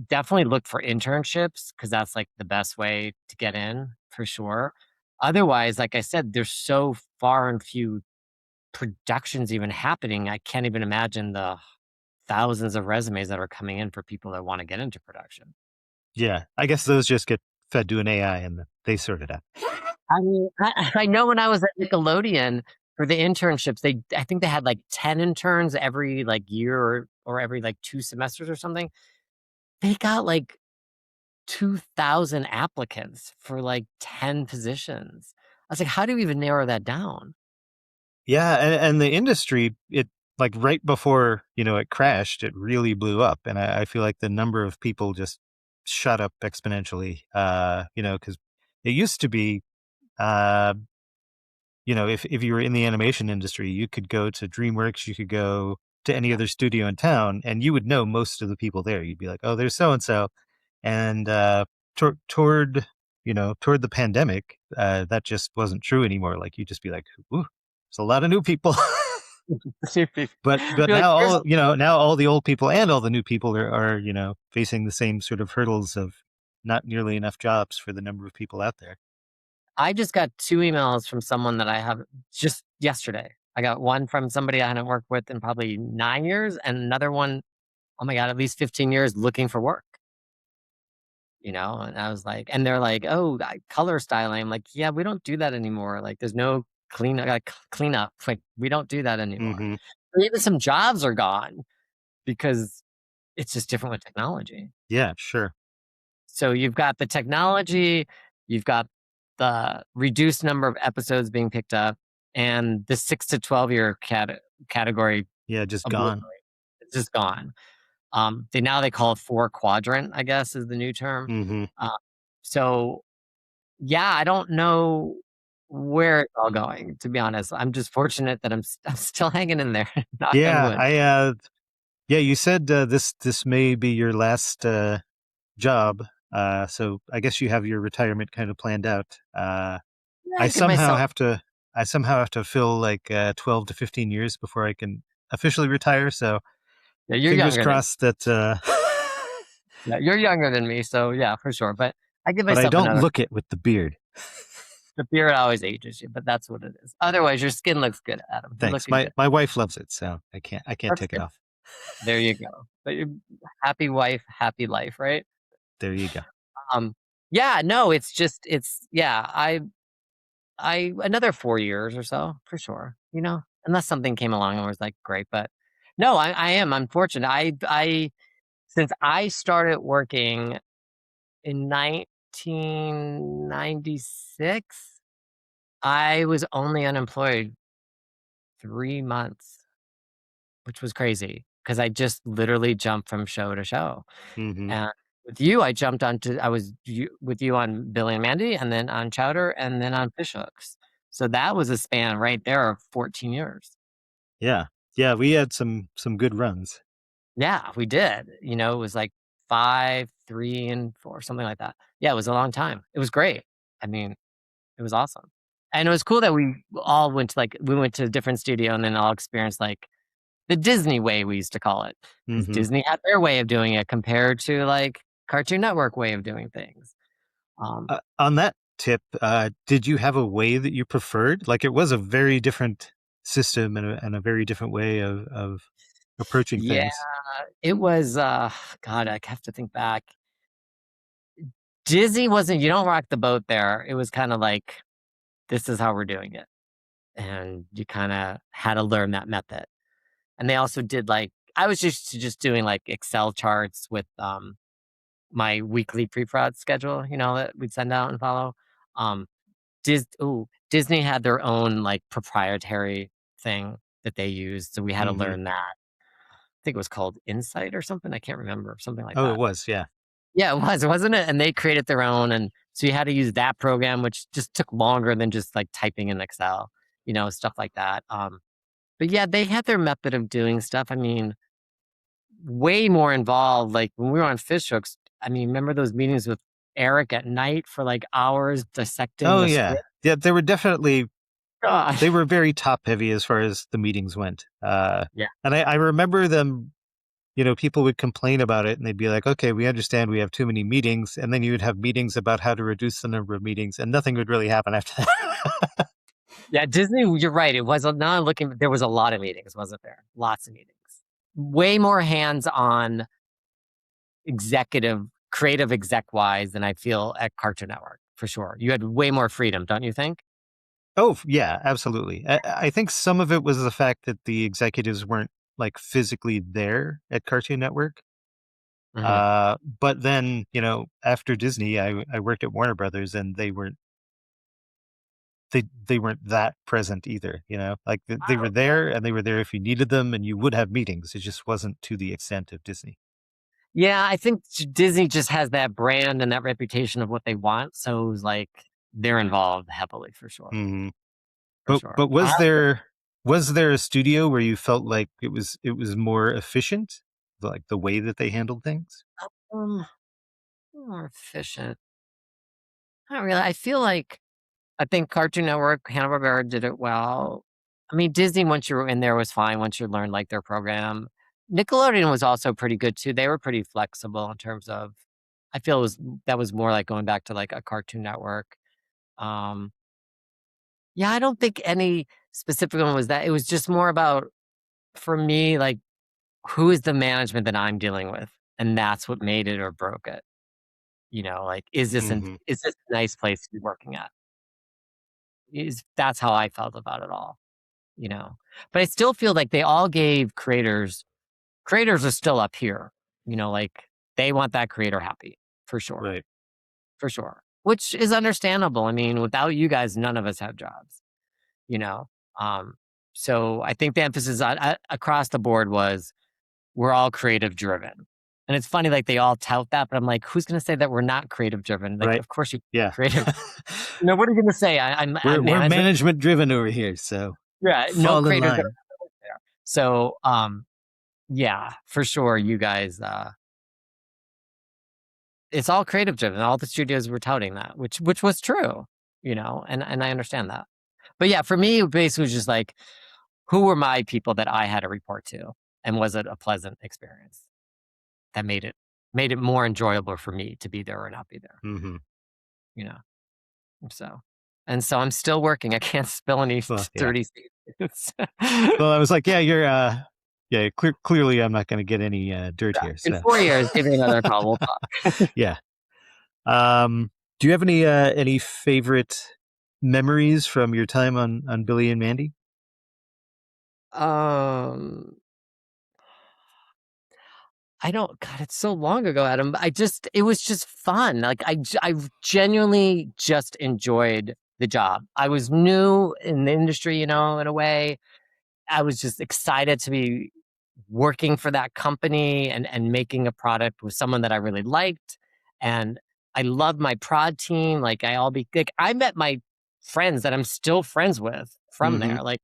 definitely look for internships because that's like the best way to get in for sure. Otherwise, like I said, there's so far and few productions even happening. I can't even imagine the thousands of resumes that are coming in for people that want to get into production. Yeah. I guess those just get fed to an AI and they sort it out. I mean, I know when I was at Nickelodeon for the internships, I think they had like 10 interns every like year or every like 2 semesters or something. They got like 2,000 applicants for like 10 positions. I was like, how do you even narrow that down? Yeah, and the industry, it like right before it crashed, it really blew up, and I feel like the number of people just shot up exponentially. Because it used to be, uh, if you were in the animation industry, you could go to DreamWorks, you could go to any Yeah. other studio in town, and you would know most of the people there. You'd be like, oh, there's so and so, and toward the pandemic, that just wasn't true anymore. Like you just be like, ooh, there's a lot of new people. But You're like, now here's all the old people and all the new people are facing the same sort of hurdles of not nearly enough jobs for the number of people out there. I just got 2 emails from someone that I have just yesterday. I got one from somebody I hadn't worked with in probably 9 years, and another one, oh my god, at least 15 years looking for work, and I was like, and they're like, "Oh, color styling." I'm like, "Yeah, we don't do that anymore. Like, there's no cleanup. Like, we don't do that anymore." Hmm. Or even some jobs are gone because it's just different with technology. Yeah, sure. So you've got the technology, you've got the reduced number of episodes being picked up, and the 6 to 12-year category Yeah, just obliterated. gone. It's just gone. They call it 4 quadrant, I guess, is the new term. Hmm. Uh, so, yeah, I don't know where it's all going, to be honest. I'm just fortunate that I'm still hanging in there, knock on Yeah, wood. yeah, you said this may be your last job, so I guess you have your retirement kind of planned out. Yeah, I I give somehow myself have to I somehow have to fill like 12 to 15 years before I can officially retire. So yeah, you're fingers younger than crossed that. yeah, you're younger than me, so yeah, for sure. But I give But I myself don't another look it with the beard. the beard always ages you, but that's what it is. Otherwise, your skin looks good, Adam. You're Thanks. looking good. My wife loves it, so I can't That's take it good. off. There you go. But you happy wife, happy life, right? There you go. Um, yeah, no, it's just it's yeah, I another 4 years or so for sure, unless something came along and was like great, but no, I am unfortunate. I since I started working in 1996, I was only unemployed 3 months, which was crazy because I just literally jumped from show to show. Hmm. And with you, I was with you on Billy and Mandy, and then on Chowder, and then on Fish Hooks. So that was a span right there of 14 years. Yeah, yeah. We had some good runs. Yeah, we did. It was like 5, 3, and 4, something like that. Yeah, it was a long time. It was great. I mean, it was awesome. And it was cool that we went to a different studio and then all experienced like the Disney way, we used to call it, because Hmm. Disney had their way of doing it compared to like Cartoon Network way of doing things. Um, On that tip, did you have a way that you preferred? Like it was a very different system and a very different way of approaching yeah, things. it was, God, I have to think back. Disney wasn't, you don't rock the boat there. It was kind of like, this is how we're doing it. And you kind of had to learn that method. And they also did like, I was just doing like Excel charts with my weekly pre-prod schedule, that we'd send out and follow. Um, Disney had their own like proprietary thing that they used. So we had to Hmm. learn that. I think it was called Insight or something. I can't remember. Something like Oh, it that. was. Yeah. Yeah, it was, wasn't it? And they created their own. And so you had to use that program, which just took longer than just like typing in Excel, stuff like that. But yeah, they had their method of doing stuff. I mean, way more involved. Like when we were on Fish Hooks, I mean, remember those meetings with Eric at night for like hours dissecting Oh, the yeah. script? Yeah. They were definitely they Gosh. were very top heavy as far as the meetings went. Yeah. And I remember them. People would complain about it, and they'd be like, "Okay, we understand we have too many meetings," and then you would have meetings about how to reduce the number of meetings, and nothing would really happen after that. Yeah, Disney, you're right. It was now I'm looking, there was a lot of meetings, wasn't there? Lots of meetings. Way more hands-on executive, creative exec wise than I feel at Cartoon Network, for sure. You had way more freedom, don't you think? Oh, yeah, absolutely. I think some of it was the fact that the executives weren't like physically there at Cartoon Network. Hmm. But then, after Disney, I worked at Warner Brothers, and they weren't that present either. Like they were there, and they were there if you needed them, and you would have meetings. It just wasn't to the extent of Disney. Yeah, I think Disney just has that brand and that reputation of what they want. So it was like they're involved heavily for sure. Hmm. For But sure. was there a studio where you felt like it was more efficient, like the way that they handled things? Um, more efficient. Not really. I think Cartoon Network, Hanna-Barbera did it well. I mean, Disney, once you were in there, was fine once you learned like their program. Nickelodeon was also pretty good too. They were pretty flexible in terms of, I feel that was more like going back to like a Cartoon Network. Um, yeah, I don't think any specific one was that. It was just more about, for me, like who is the management that I'm dealing with, and that's what made it or broke it. Like Hmm. is this a nice place to be working at? Is That's how I felt about it all. you know? But I still feel like they all gave creators are still up here, like they want that creator happy for sure, Right. for sure, which is understandable. I mean, without you guys, none of us have jobs, you know? Um, so I think the emphasis across the board was we're all creative driven. And it's funny, like they all tout that, but I'm like, who's going to say that we're not creative driven? Like, Right. of course you're Yeah. creative. What are you going to say? I'm We're management. management driven over here, so Yeah, fall no in creators line. there. So, yeah, for sure, you guys. It's all creative driven. All the studios were touting that, which was true, and I understand that. But yeah, for me, it basically was just like, who were my people that I had to report to, and was it a pleasant experience that made it more enjoyable for me to be there or not be there, Mm-hmm. So, and so I'm still working. I can't spill any Well, yeah. dirty secrets. Well, I was like, yeah, you're, clearly I'm not going to get any dirt here. In So 4 years, give me another call. We'll talk. yeah. Do you have any favorite memories from your time on Billy and Mandy? I don't, God, it's so long ago, Adam. It was just fun. Like I genuinely just enjoyed the job. I was new in the industry, in a way. I was just excited to be working for that company and making a product with someone that I really liked. And I loved my prod team. Like I met my friends that I'm still friends with from Mm-hmm. there. Like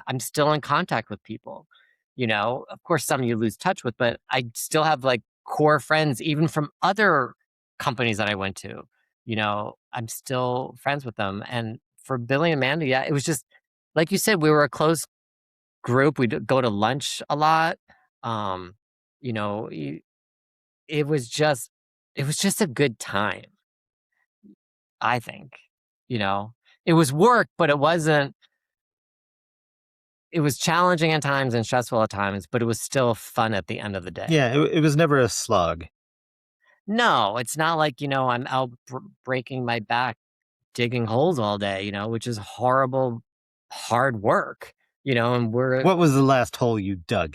I'm still in contact with people. Of course, some you lose touch with, but I still have like core friends, even from other companies that I went to. I'm still friends with them. And for Billy and Mandy, yeah, it was just like you said, we were a close group. We'd go to lunch a lot. Um, you know, y- it was just a good time. I think, it was work, but it wasn't. It was challenging at times and stressful at times, but it was still fun at the end of the day. Yeah, it was never a slog. No, it's not like, I'm out breaking my back digging holes all day, which is horrible, hard work, and What was the last hole you dug?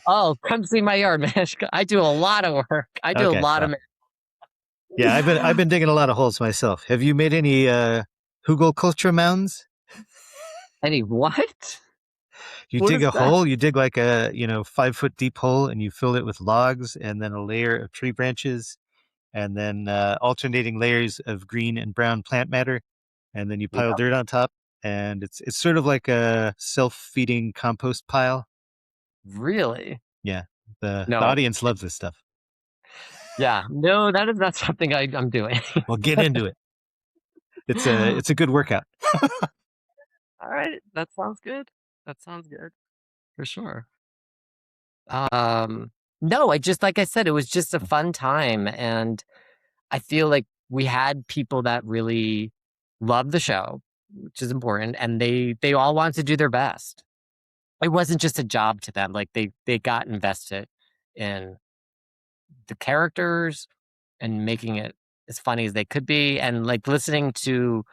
oh, come see my yard, man. I do a lot of work. I do a Okay, lot well, of. yeah, I've been digging a lot of holes myself. Have you made any Hugel culture mounds? Any what? You What dig is a that? hole, you dig like a 5-foot deep hole, and you fill it with logs and then a layer of tree branches, and then alternating layers of green and brown plant matter, and then you pile Yep. dirt on top, and it's sort of like a self-feeding compost pile. Really? Yeah, the No. audience loves this stuff. Yeah. No, that is not something I'm doing. Well, get into it. It's a good workout. All right. That sounds good. That sounds good for sure. No, like I said, it was just a fun time. And I feel like we had people that really loved the show, which is important. And they all wanted to do their best. It wasn't just a job to them. Like they got invested in the characters and making it as funny as they could be. And like listening to,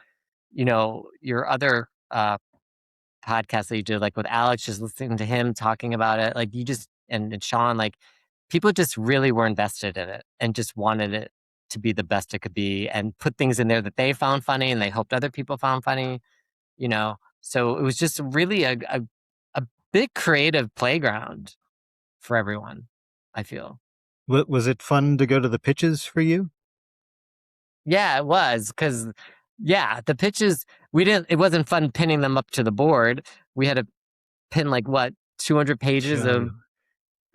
your other podcast that you did, like with Alex, just listening to him talking about it, like you just and Sean, like people just really were invested in it and just wanted it to be the best it could be and put things in there that they found funny and they hoped other people found funny, So it was just really a big creative playground for everyone, I feel. Was it fun to go to the pitches for you? Yeah, it was because the pitches it wasn't fun pinning them up to the board. We had to pin like what 200 pages of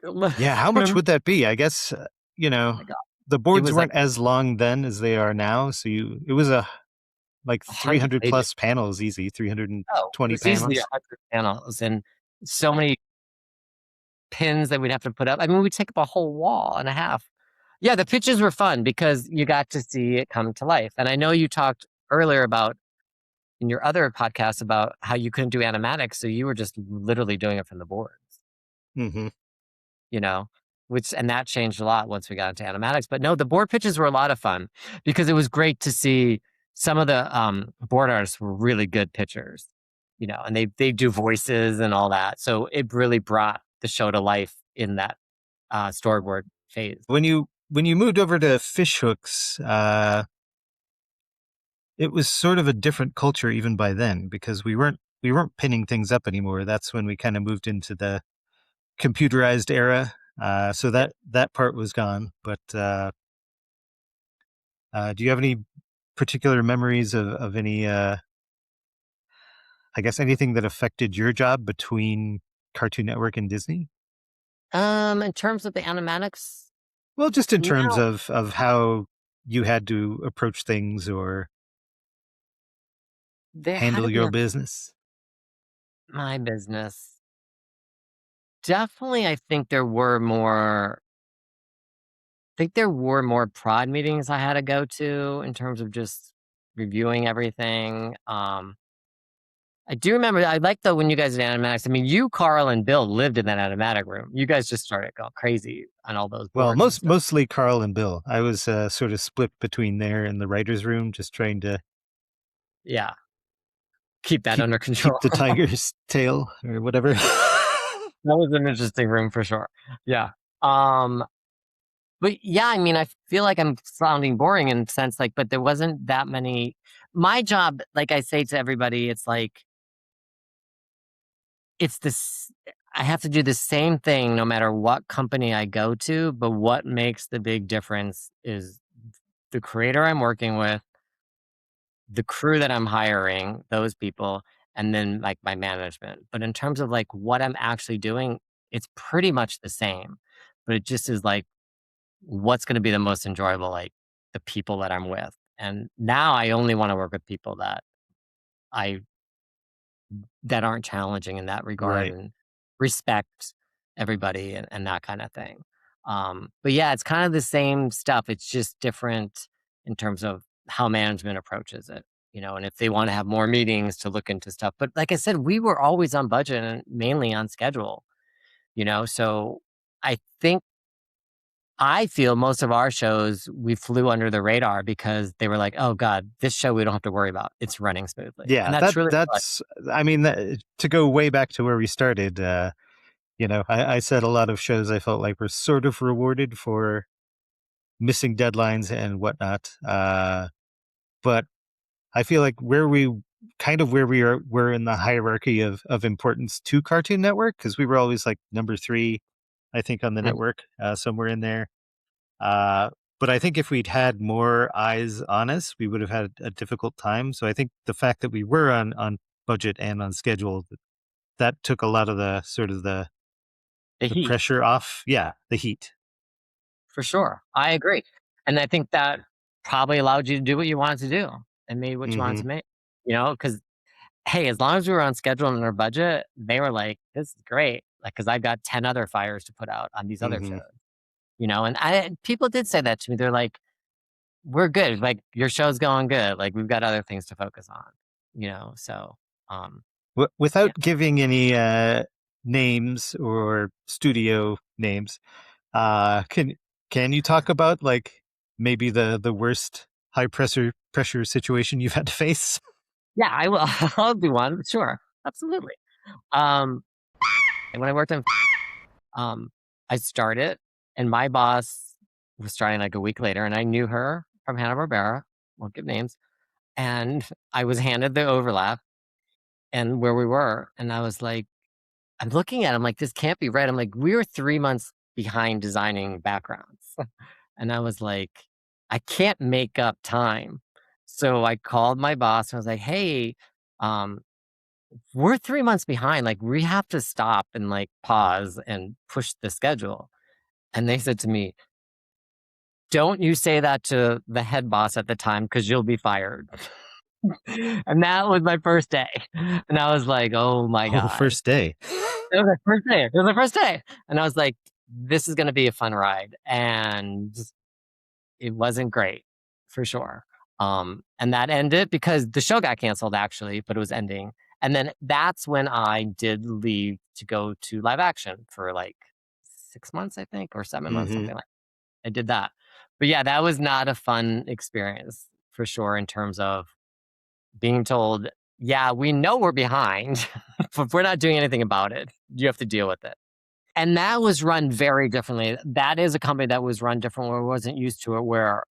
200. Yeah, how much remember? would that be? I guess Oh my God. the It boards was like weren't as long then as they are now, so it was like 100 300 pages. plus panels, easy Oh, it 320 was easily panels. 100 panels and so many pins that we'd have to put up. I mean, we'd take up a whole wall and a half. Yeah, the pitches were fun because you got to see it come to life. And I know you talked earlier about in your other podcast about how you couldn't do animatics, so you were just literally doing it from the boards, Mm-hmm. you know, and that changed a lot once we got into animatics. But no, the board pitches were a lot of fun because it was great to see some of the board artists were really good pitchers, and they do voices and all that. So it really brought the show to life in that storyboard phase. When you moved over to Fishhooks, it was sort of a different culture even by then because we weren't pinning things up anymore. That's when we kind of moved into the computerized era. So that part was gone. But do you have any particular memories of any, I guess, anything that affected your job between Cartoon Network and Disney? In terms of the animatics, Well, just in terms no, of how you had to approach things or there had to handle be your a business. my business. Definitely, I think there were more. I think there were more prod meetings I had to go to in terms of just reviewing everything. I do remember. I like though when you guys did animatics. I mean, you, Carl, and Bill lived in that animatic room. You guys just started going crazy on all those Well, boards and stuff. mostly Carl and Bill. I was sort of split between there and the writers' room, just trying to Yeah, keep that keep under control. the tiger's tail or whatever. That was an interesting room for sure. Yeah. Um, but yeah, I mean, I feel like I'm sounding boring in a sense, like, but there wasn't that many. My job, like I say to everybody, it's like it's this. I have to do the same thing no matter what company I go to, but what makes the big difference is the creator I'm working with, the crew that I'm hiring, those people, and then like my management. But in terms of like what I'm actually doing, it's pretty much the same. But it just is like what's going to be the most enjoyable, like the people that I'm with. And now I only want to work with people I that aren't challenging in that regard Right. and respect everybody and that kind of thing. But yeah, it's kind of the same stuff. It's just different in terms of how management approaches it, and if they want to have more meetings to look into stuff. But like I said, we were always on budget and mainly on schedule, so I think I feel most of our shows we flew under the radar because they were like, "Oh God, this show we don't have to worry about. It's running smoothly," and Yeah, that's really what. that's. I mean, to go way back to where we started. I said a lot of shows I felt like were sort of rewarded for missing deadlines and whatnot. But I feel like where we are, we're in the hierarchy of importance to Cartoon Network because we were always like number three, I think, on the Mhm. network, somewhere in there. Uh, but I think if we'd had more eyes on us, we would have had a difficult time. So I think the fact that we were on budget and on schedule, that took a lot of the sort of The the heat. pressure off. Yeah, the heat. For sure. I agree. And I think that probably allowed you to do what you wanted to do and made what you wanted Hmm. to make, because hey, as long as we were on schedule and our budget, they were like, this is great. Like, cause I got 10 other fires to put out on these other Hmm. shows, and people did say that to me. They're like, we're good. Like your show's going good. Like we've got other things to focus on, so, yeah. Without giving any names or studio names, uh, can can you talk about like maybe the worst high pressure situation you've had to face? Yeah, I will. I'll do one. Sure. Absolutely. Um, and when I worked on Um, I started, and my boss was starting like a week later, and I knew her from Hanna-Barbera, won't give names, and I was handed the overlap and where we were, and I was like, I'm looking at him like, this can't be right. I'm like, we were 3 months behind designing backgrounds. And I was like, I can't make up time. So I called my boss and I was like, hey, um, we're 3 months behind. Like, we have to stop and like pause and push the schedule. And they said to me, "Don't you say that to the head boss at the time because you'll be fired." And that was my first day. And I was like, "Oh my Oh, god." first day. It was my first day. It was my first day. And I was like, "This is gonna be a fun ride." And it wasn't great for sure. And that ended because the show got canceled actually, but it was ending. And then that's when I did leave to go to live action for like 6 months, I think, or 7 months, Hmm. something like I did that. But yeah, that was not a fun experience for sure in terms of being told, "Yeah, we know we're behind, but we're not doing anything about it. You have to deal with it." And that was run very differently. That is a company that was run different where I wasn't used to it, where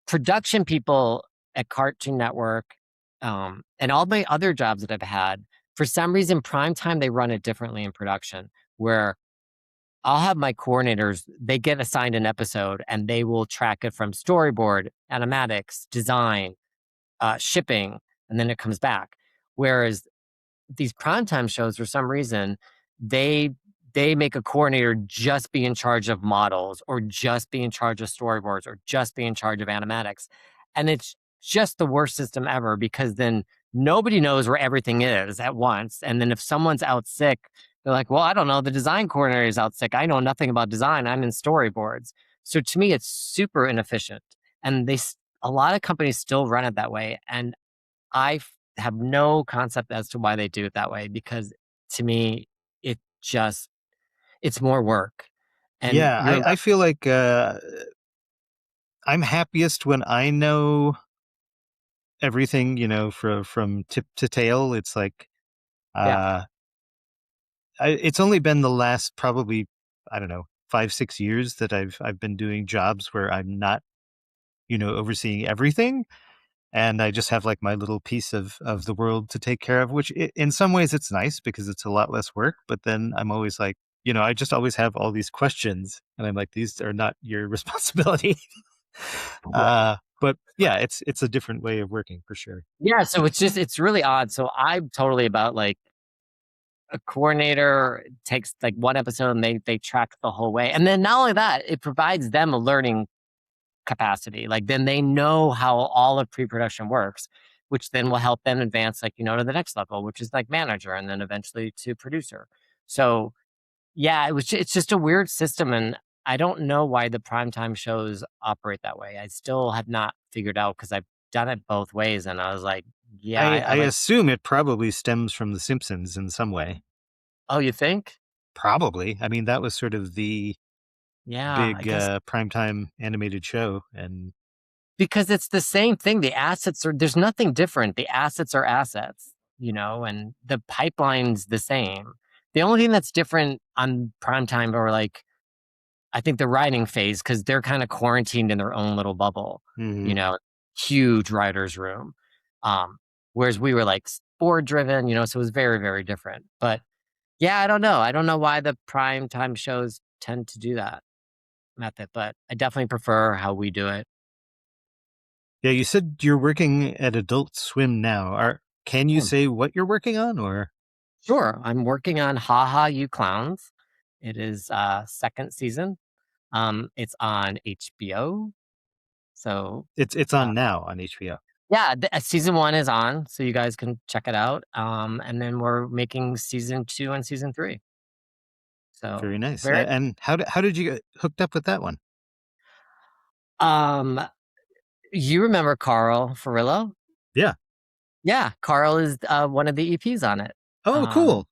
production people at Cartoon Network, and all my other jobs that I've had, for some reason, prime time, they run it differently in production, where I'll have my coordinators, they get assigned an episode and they will track it from storyboard, animatics, design, shipping, and then it comes back. Whereas these primetime shows, for some reason, they they make a coordinator just be in charge of models or just be in charge of storyboards or just be in charge of animatics. And it's just the worst system ever because then nobody knows where everything is at once. And then if someone's out sick, they're like, well, I don't know. The design coordinator is out sick. I know nothing about design. I'm in storyboards. So to me, it's super inefficient. And a lot of companies still run it that way. And have no concept as to why they do it that way because to me, it just it's more work. And Yeah, you're I feel like I'm happiest when I know everything, from tip to tail. It's like yeah, uh, it's only been the last probably, I don't know, 5, 6 years that I've been doing jobs where I'm not, overseeing everything, and I just have like my little piece of the world to take care of. Which in some ways it's nice because it's a lot less work. But then I'm always like, I just always have all these questions, and I'm like, these are not your responsibility. right. But yeah, it's a different way of working for sure. Yeah, so it's really odd. So I'm totally about like a coordinator takes like one episode and they track the whole way. And then not only that, it provides them a learning capacity. Like then they know how all of pre-production works, which then will help them advance like, to the next level, which is like manager and then eventually to producer. So yeah, it's just a weird system and I don't know why the primetime shows operate that way. I still have not figured out because I've done it both ways and I was like, yeah, I I like, assume it probably stems from The Simpsons in some way. oh, you think? Probably. I mean, that was sort of the Yeah, I big guess primetime animated show, and because it's the same thing. There's nothing different. The assets are assets, and the pipeline's the same. The only thing that's different on primetime or like I think the writing phase, because they're kind of quarantined in their own little bubble, you mhm. know, huge writer's room. Um, whereas we were like board driven, so it was very, very different. But yeah, I don't know. I don't know why the prime time shows tend to do that method, but I definitely prefer how we do it. Yeah, you said you're working at Adult Swim now. Can you Hmm. say what you're working on, or Sure. I'm working on Ha Ha You Clowns. It is second season. It's on HBO. So it's uh, on now on HBO? yeah, season 1 is on, so you guys can check it out, and then we're making season 2 and season 3. So, Very nice. very And how did you get hooked up with that one? um, you remember Carl Furillo? Yeah. Yeah, Carl is, one of the EPs on it. Oh, Um, cool.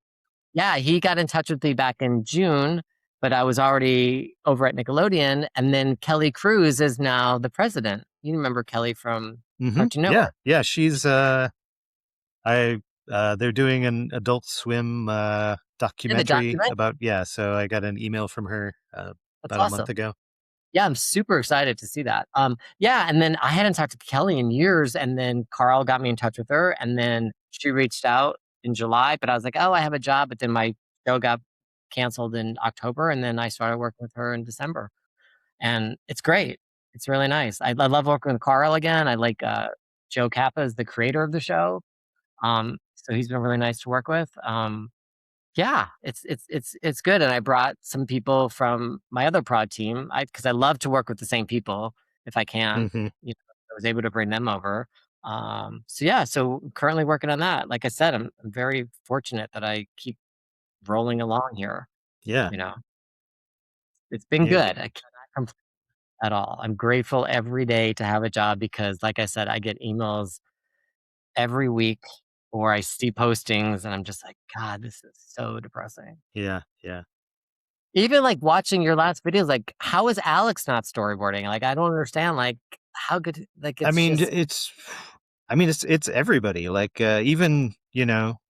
yeah, he got in touch with me back in June, but I was already over at Nickelodeon, and then Kelly Cruz is now the president. You remember Kelly from Cartoon Yeah, Network. yeah. She's I they're doing an Adult Swim Yeah, the documentary document about, yeah. So I got an email from her that's about a month awesome. ago. Yeah, I'm super excited to see that. Yeah, and then I hadn't talked to Kelly in years, and then Carl got me in touch with her, and then she reached out in July, but I was like, "Oh, I have a job," but then my show got canceled in October, and then I started working with her in December, and it's great. It's really nice. I love working with Carl again. I like Joe Cappa is the creator of the show, so he's been really nice to work with. Yeah, it's good, and I brought some people from my other prod team, because I love to work with the same people if I can, Hmm. I was able to bring them over. So yeah, so currently working on that. Like I said, I'm very fortunate that I keep rolling along here, Yeah. you know? It's been Yeah. good. I cannot complain at all. I'm grateful every day to have a job because, like I said, I get emails every week or I see postings and I'm just like, "God, this is so depressing." Yeah. Yeah. Even, like, watching your last videos, like, how is Alex not storyboarding? Like, I don't understand, like, how good like, I it's mean, just it's everybody. Like even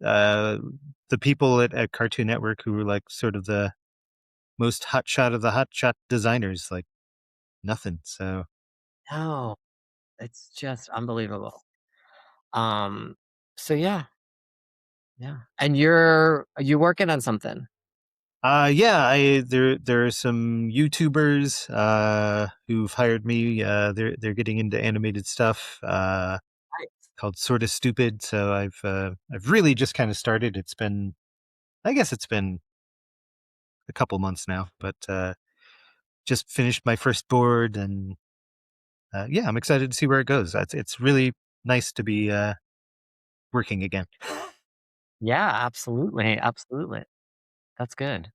the people at Cartoon Network who were like sort of the most hotshot of the hotshot designers, like nothing. So no, it's just unbelievable. Um, so yeah, yeah. And are you working on something? Yeah, there are some YouTubers who've hired me. They're getting into animated stuff Nice. called Sorta Stupid. So I've really just kind of started. I guess it's been a couple months now, but just finished my first board, and yeah, I'm excited to see where it goes. It's really nice to be working again. Yeah, absolutely. Absolutely. That's good.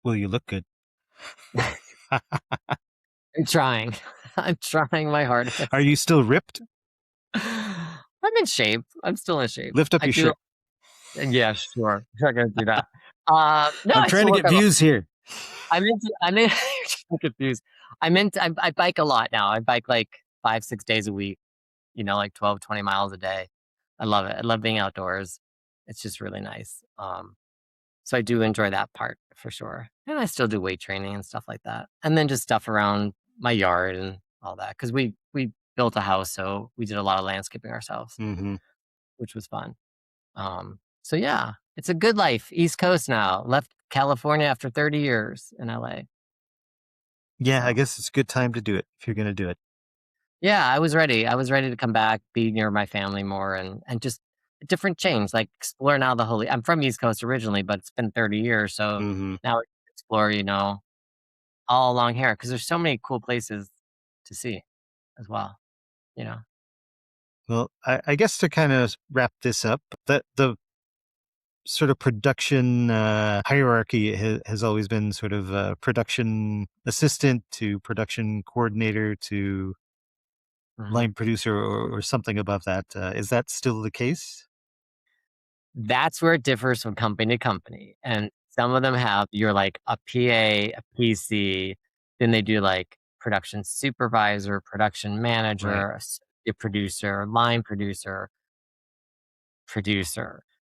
Well, you look good. I'm trying. I'm trying my Are hardest. you still ripped? I'm in shape. I'm still in shape. Lift up I your do. shirt. Yeah, sure. I'm not gonna do that. No, I'm I trying still to work get on. views here. I'm in. I'm confused. I bike a lot now. I bike like 5, 6 days a week. Like 12, 20 miles a day. I love it. I love being outdoors. It's just really nice. So I do enjoy that part for sure. And I still do weight training and stuff like that. And then just stuff around my yard and all that. Cause we built a house, so we did a lot of landscaping ourselves, Hmm. which was fun. So yeah, it's a good life. East Coast now. Left California after 30 years in LA. Yeah, I So guess it's a good time to do it if you're going to do it. yeah, I was ready. I was ready to come back, be near my family more, and just a different change, like explore now the holy. I'm from East Coast originally, but it's been 30 years, so Hmm. now we can explore, all along here because there's so many cool places to see as well. You know, Well, I guess to kind of wrap this up, that the sort of production hierarchy has always been sort of production assistant to production coordinator to Mhm. line producer or something above that. Is that still the case? That's where it differs from company to company, and some of them have you're like a PA, a PC, then they do like production supervisor, production Right. manager, associate producer, line producer.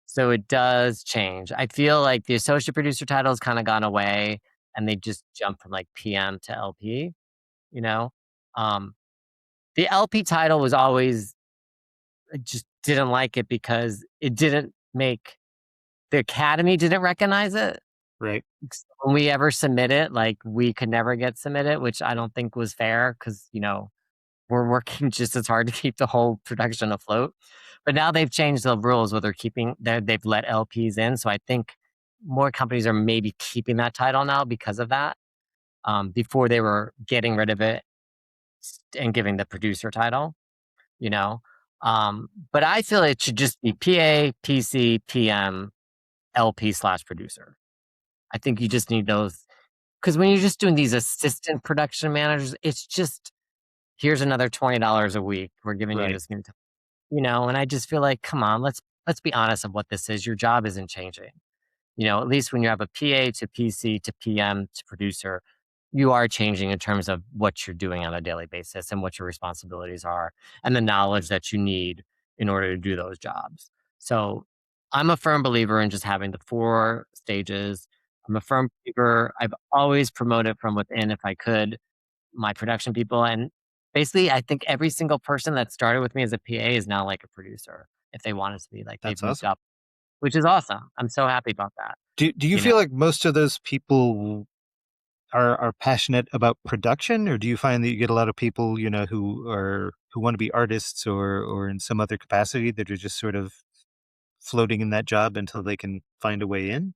So it does change. I feel like the associate producer title has kind of gone away and they just jump from like PM to LP, you know? Um, the LP title was always, I just didn't like it because it didn't make the academy didn't recognize it. Right. So when we ever submit it, like we could never get submitted, which I don't think was fair because, we're working just as hard to keep the whole production afloat. But now they've changed the rules where they've let LPs in. So I think more companies are maybe keeping that title now because of that. Before they were getting rid of it and giving the producer title, you know. But I feel it should just be PA, PC, PM, LP/producer. I think you just need those because when you're just doing these assistant production managers, it's just here's another $20 a week. We're giving you Right. this new and I just feel like, come on, let's be honest of what this is. Your job isn't changing. At least when you have a PA to PC to PM to producer, you are changing in terms of what you're doing on a daily basis and what your responsibilities are and the knowledge that you need in order to do those jobs. So I'm a firm believer in just having the 4 stages. I'm a firm believer. I've always promoted from within if I could my production people. And basically, I think every single person that started with me as a PA is now like a producer if they wanted to be. Like they've That's moved awesome. up, which is awesome. I'm so happy about that. Do you You know, feel like most of those people are passionate about production, or do you find that you get a lot of people, who want to be artists or in some other capacity that are just sort of floating in that job until they can find a way in?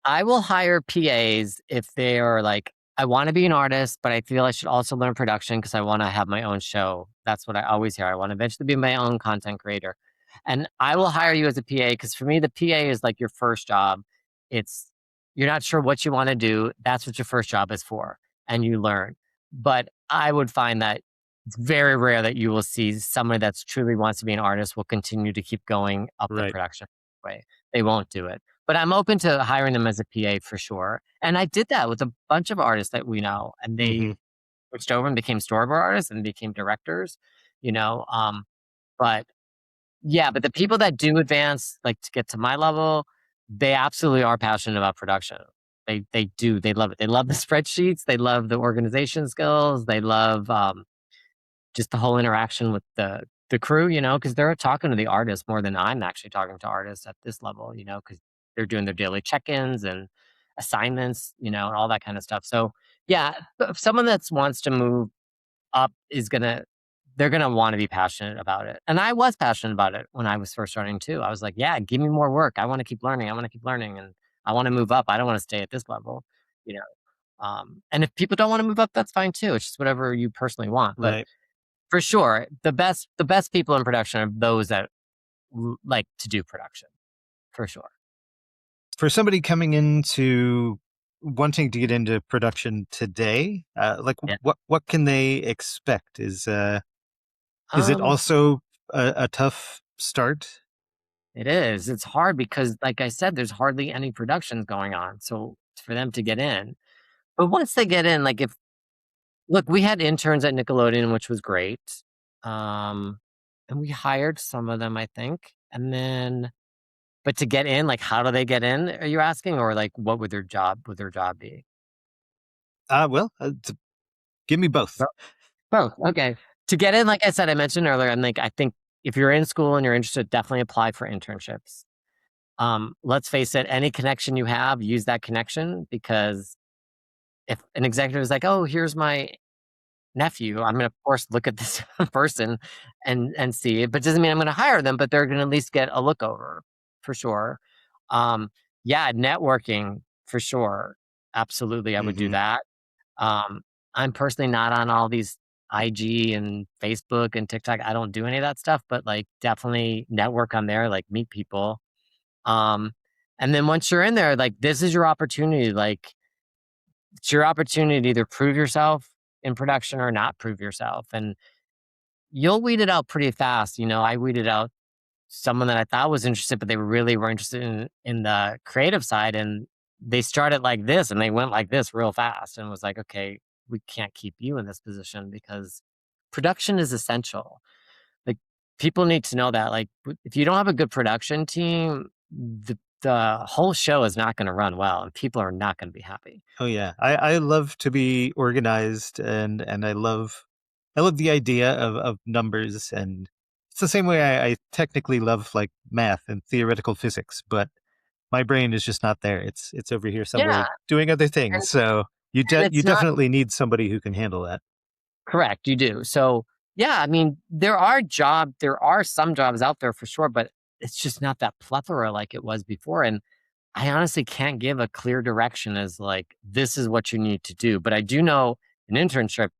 I will hire PAs if they are like, I want to be an artist, but I feel I should also learn production because I want to have my own show. That's what I always hear. I want to eventually be my own content creator. And I will hire you as a PA because for me, the PA is like your first job. It's, you're not sure what you want to do. That's what your first job is for. And you learn. But I would find that it's very rare that you will see somebody that's truly wants to be an artist will continue to keep going up the Right. production way. They won't do it. But I'm open to hiring them as a PA for sure. And I did that with a bunch of artists that we know, and they Hmm. switched over and became storyboard artists and became directors, you know. But yeah, but the people that do advance, like to get to my level, they absolutely are passionate about production. They do. They love it. They love the spreadsheets. They love the organization skills. They love just the whole interaction with the the crew, because they're talking to the artists more than I'm actually talking to artists at this level, because they're doing their daily check-ins and assignments, and all that kind of stuff. So yeah, if someone that wants to move up they're gonna want to be passionate about it. And I was passionate about it when I was first starting too. I was like, yeah, give me more work. I want to keep learning. I want to keep learning, and I want to move up. I don't want to stay at this level, you know. And if people don't want to move up, that's fine too. It's just whatever you personally want. But Right. for sure, the best people in production are those that like to do production, for sure. For somebody coming into wanting to get into production today, like Yeah. what can they expect? Is it Um, also a tough start? it is. It's hard because, like I said, there's hardly any productions going on. So for them to get in, but once they get in, like if look, we had interns at Nickelodeon, which was great. Um, and we hired some of them, I think. And then, but to get in, like, how do they get in? Are you asking, or like, what would their job be? Well, give me both. Bo- Both. Okay. To get in, like I said, I mentioned earlier, I think if you're in school and you're interested, definitely apply for internships. Let's face it, any connection you have, use that connection because if an executive is like, oh, here's my nephew, I'm gonna, of course, look at this person and see it, but doesn't mean I'm gonna hire them, but they're gonna at least get a look over for sure. Um, yeah, networking for sure. Absolutely, I would do Hmm. that. Um, I'm personally not on all these IG and Facebook and TikTok. I don't do any of that stuff, but like definitely network on there, like meet people. Um, and then once you're in there, like this is your opportunity. Like it's your opportunity to either prove yourself in production or not prove yourself. And you'll weed it out pretty fast. I weeded out someone that I thought was interested, but they really were interested in the creative side. And they started like this and they went like this real fast and was like, okay, we can't keep you in this position because production is essential. Like people need to know that. Like if you don't have a good production team, the whole show is not going to run well and people are not going to be happy. Oh yeah, I love to be organized, and I love the idea of numbers, and it's the same way I technically love like math and theoretical physics, but my brain is just not there. It's over here somewhere Yeah. doing other And, things. So and you it's not definitely need somebody who can handle that. correct, you do. So, yeah, I mean, there are some jobs out there for sure, but it's just not that plethora like it was before, and I honestly can't give a clear direction as, like, this is what you need to do, but I do know an internship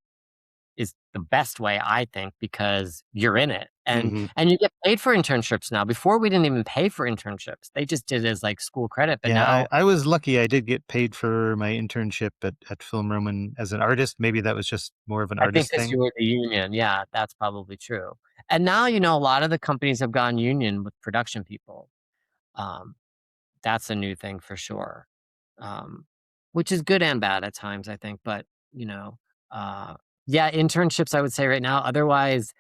is the best way, I think, because you're in it, and Hmm. and you get paid for internships now. Before, we didn't even pay for internships. They just did it as, like, school credit, but Yeah, now I was lucky. I did get paid for my internship at Film Roman as an artist. Maybe that was just more of an I think artist 'cause thing. you were the union, yeah, that's probably true. And now, a lot of the companies have gone union with production people. Um, that's a new thing for sure. Um, which is good and bad at times, I think, but, you know, uh, yeah, internships, I would say right now. Otherwise,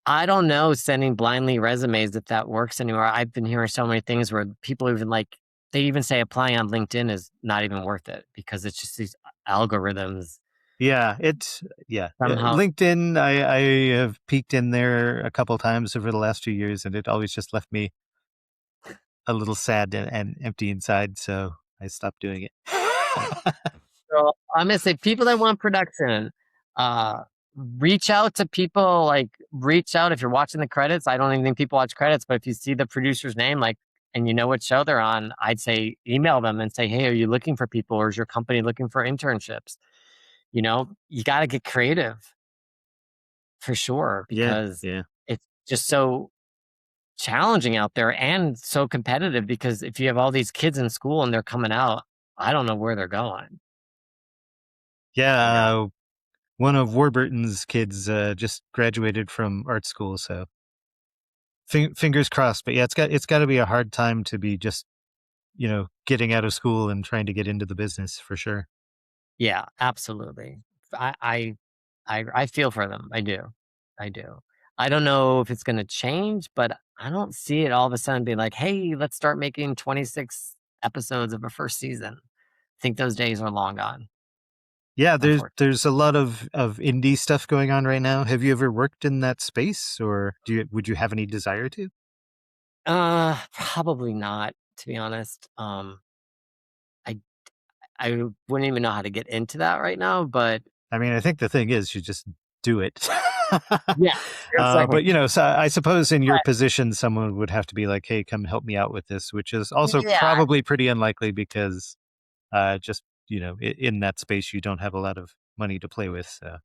I don't know sending blindly resumes if that works anymore. I've been hearing so many things where people even like they even say applying on LinkedIn is not even worth it because it's just these algorithms Yeah, it's yeah. somehow. LinkedIn, I have peeked in there a couple times over the last few years, and it always just left me a little sad and empty inside. So I stopped doing it. So I'm gonna say people that want production, uh, reach out to people. Like reach out if you're watching the credits. I don't even think people watch credits, but if you see the producer's name, like, and you know what show they're on, I'd say email them and say, "Hey, are you looking for people, or is your company looking for internships?" You got to get creative for sure Yeah, because yeah, it's just so challenging out there and so competitive. Because if you have all these kids in school and they're coming out, I don't know where they're going. You yeah. know. One of Warburton's kids just graduated from art school, so fingers crossed. But yeah, it's got to be a hard time to be just getting out of school and trying to get into the business for sure. Yeah, absolutely. I I I feel for them. I do. I do. I don't know if it's gonna change, but I don't see it all of a sudden be like, "Hey, let's start making 26 episodes of a first season." I think those days are long gone. Yeah, unfortunately. there's a lot of indie stuff going on right now. Have you ever worked in that space, or would you have any desire to? Probably not, to be honest. I I wouldn't even know how to get into that right now, but I mean, I think the thing is, you just do it. yeah, exactly. But so I suppose in your position, someone would have to be like, "Hey, come help me out with this," which is also Yeah, probably pretty unlikely because just in that space, you don't have a lot of money to play with. So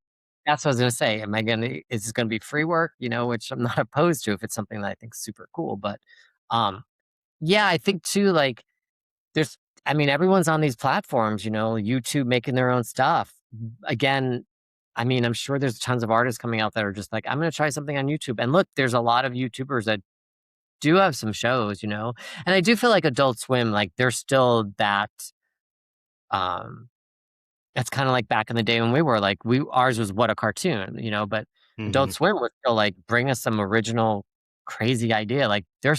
that's what I was gonna say. Is this gonna be free work? Which I'm not opposed to if it's something that I think is super cool. But yeah, I think too, like there's I mean, everyone's on these platforms, YouTube making their own stuff. Again, I mean, I'm sure there's tons of artists coming out that are just like, I'm gonna try something on YouTube. And look, there's a lot of YouTubers that do have some shows. And I do feel like Adult Swim, like they're still um that's kind of like back in the day when we were like ours was what a cartoon, but hmm Adult Swim was still like bring us some original crazy idea. Like they're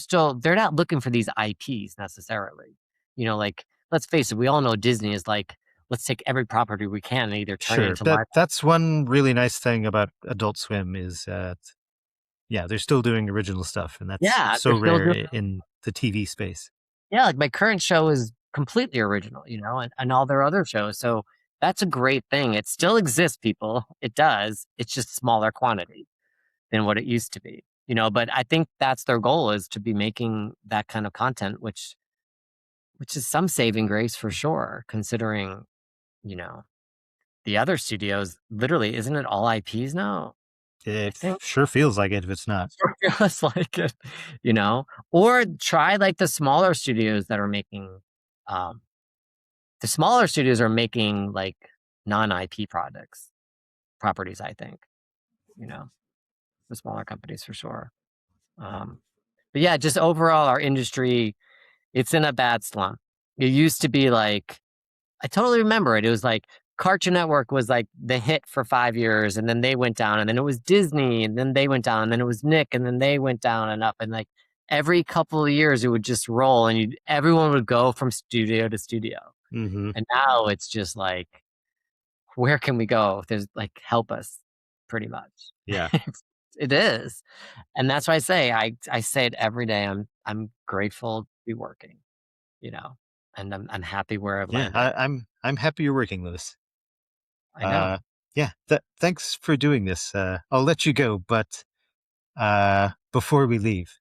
not looking for these IPs necessarily. Like let's face it, we all know Disney is like, let's take every property we can and either turn it sure, into live. that's one really nice thing about Adult Swim is yeah, they're still doing original stuff, and that's Yeah, so they're still rare doing in the TV space. yeah, like my current show is completely original, and all their other shows. So that's a great thing. It still exists, people. It does. It's just smaller quantity than what it used to be. But I think that's their goal is to be making that kind of content, which is some saving grace for sure, considering, you know, the other studios literally isn't it all IPs now? I It think sure feels like it if it's not. it feels like it. Or try like um the smaller studios are making like non-IP products properties, I think, you know, the smaller companies for sure. Um but yeah, just overall our industry, it's in a bad slump. It used to be like I totally remember it. It was like Cartoon Network was like the hit for 5 years, and then they went down, and then it was Disney, and then they went down, and then it was Nick, and then they went down and up, and like every couple of years it would just roll, and everyone would go from studio to studio. hmm And now it's just like, where can we go? There's like, help us, pretty much. Yeah. It is, and that's why I say it every day. I'm grateful to be working, you know, and I'm happy where I've Yeah, landed. I'm happy you're working, Louis. I know. Uh, yeah, thanks for doing this. I'll let you go, but before we leave,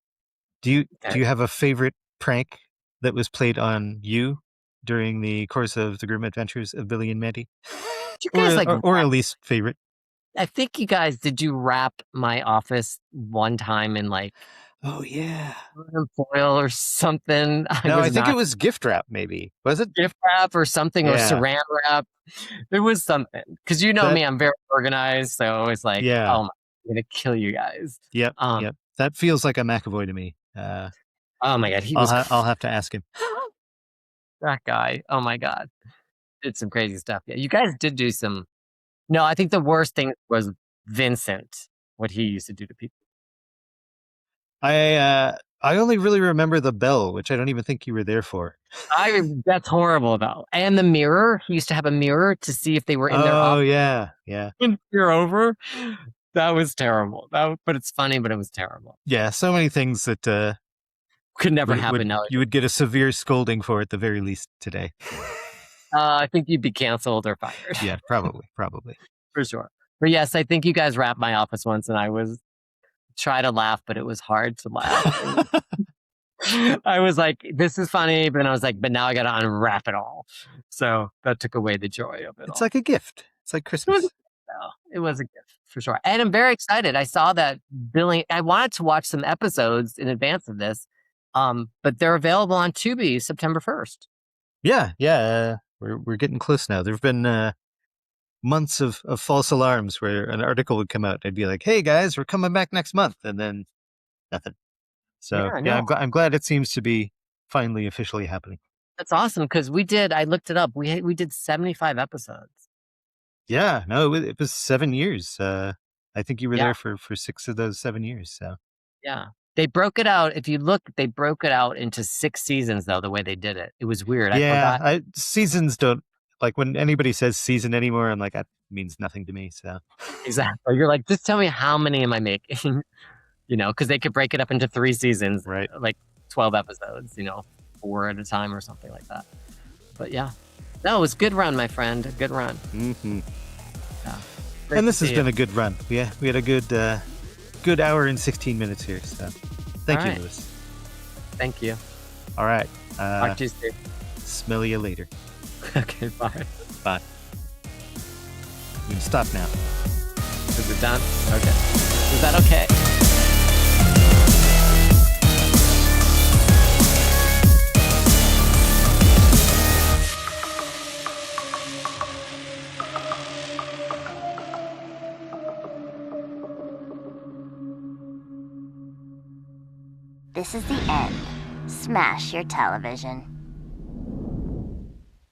do you have a favorite prank that was played on you during the course of the grim adventures of Billy and Mandy, You guys like or a least favorite? I think you guys did you wrap my office one time in like Oh yeah. aluminum foil or something? I No, I was think it not was gift wrap. Maybe was it? gift wrap or something or Yeah, saran wrap. It was something because you know that. me, I'm very organized, so it's like, Yeah, oh my, I'm gonna kill you guys. yep, Um, yep. That feels like a McAvoy to me. oh my god, he was I'll have to ask him. that guy. Oh my god, did some crazy stuff. Yeah, you guys did do some. No, I think the worst thing was Vincent, what he used to do to people. I only really remember the bell, which I don't even think you were there for. That's horrible though. And the mirror, he used to have a mirror to see if they were in their Oh office yeah, yeah, and peer over. That was terrible. But it's funny, but it was terrible. yeah. So many things that Could never happen now. you would get a severe scolding for at the very least today. I think you'd be canceled or fired Yeah, probably. for sure. But yes, I think you guys wrapped my office once, and I was try to laugh, but it was hard to laugh. I was like, "This is funny," but then I was like, "But now I got to unwrap it all." So that took away the joy of it It's all. like a gift. It's like It was, Christmas. it was a gift for sure, and I'm very excited. I saw that Billy. I wanted to watch some episodes in advance of this, but they're available on Tubi September 1st. Yeah, yeah. We're getting close now. There've been months of false alarms where an article would come out. I'd be like, "Hey guys, we're coming back next month," and then nothing. So Yeah, yeah, no, I'm glad it seems to be finally officially happening. that's awesome because we did. I looked it up. We did 75 episodes. Yeah, no, it was 7 years. I think you were Yeah, there for 6 of those 7 years. So yeah. They broke it out. If you look, they broke it out into 6 seasons though. The way they did it, it was weird. I yeah, forgot. seasons don't Like when anybody says season anymore, I'm like, that means nothing to me. So Exactly. You're like, just tell me how many am I making? Because they could break it up into 3 seasons, right. like 12 episodes, 4 at a time or something like that. But yeah. No, it was a good run, my friend. A good run. Mm-hmm. Yeah. And this has been a good run. We had a good hour and 16 minutes here. So thank you, right. Louis. Thank you. All right. Talk to you soon. Smell you later. Okay, bye. Bye. We can stop now. Is it done? Okay. Is that okay? This is the end. Smash your television.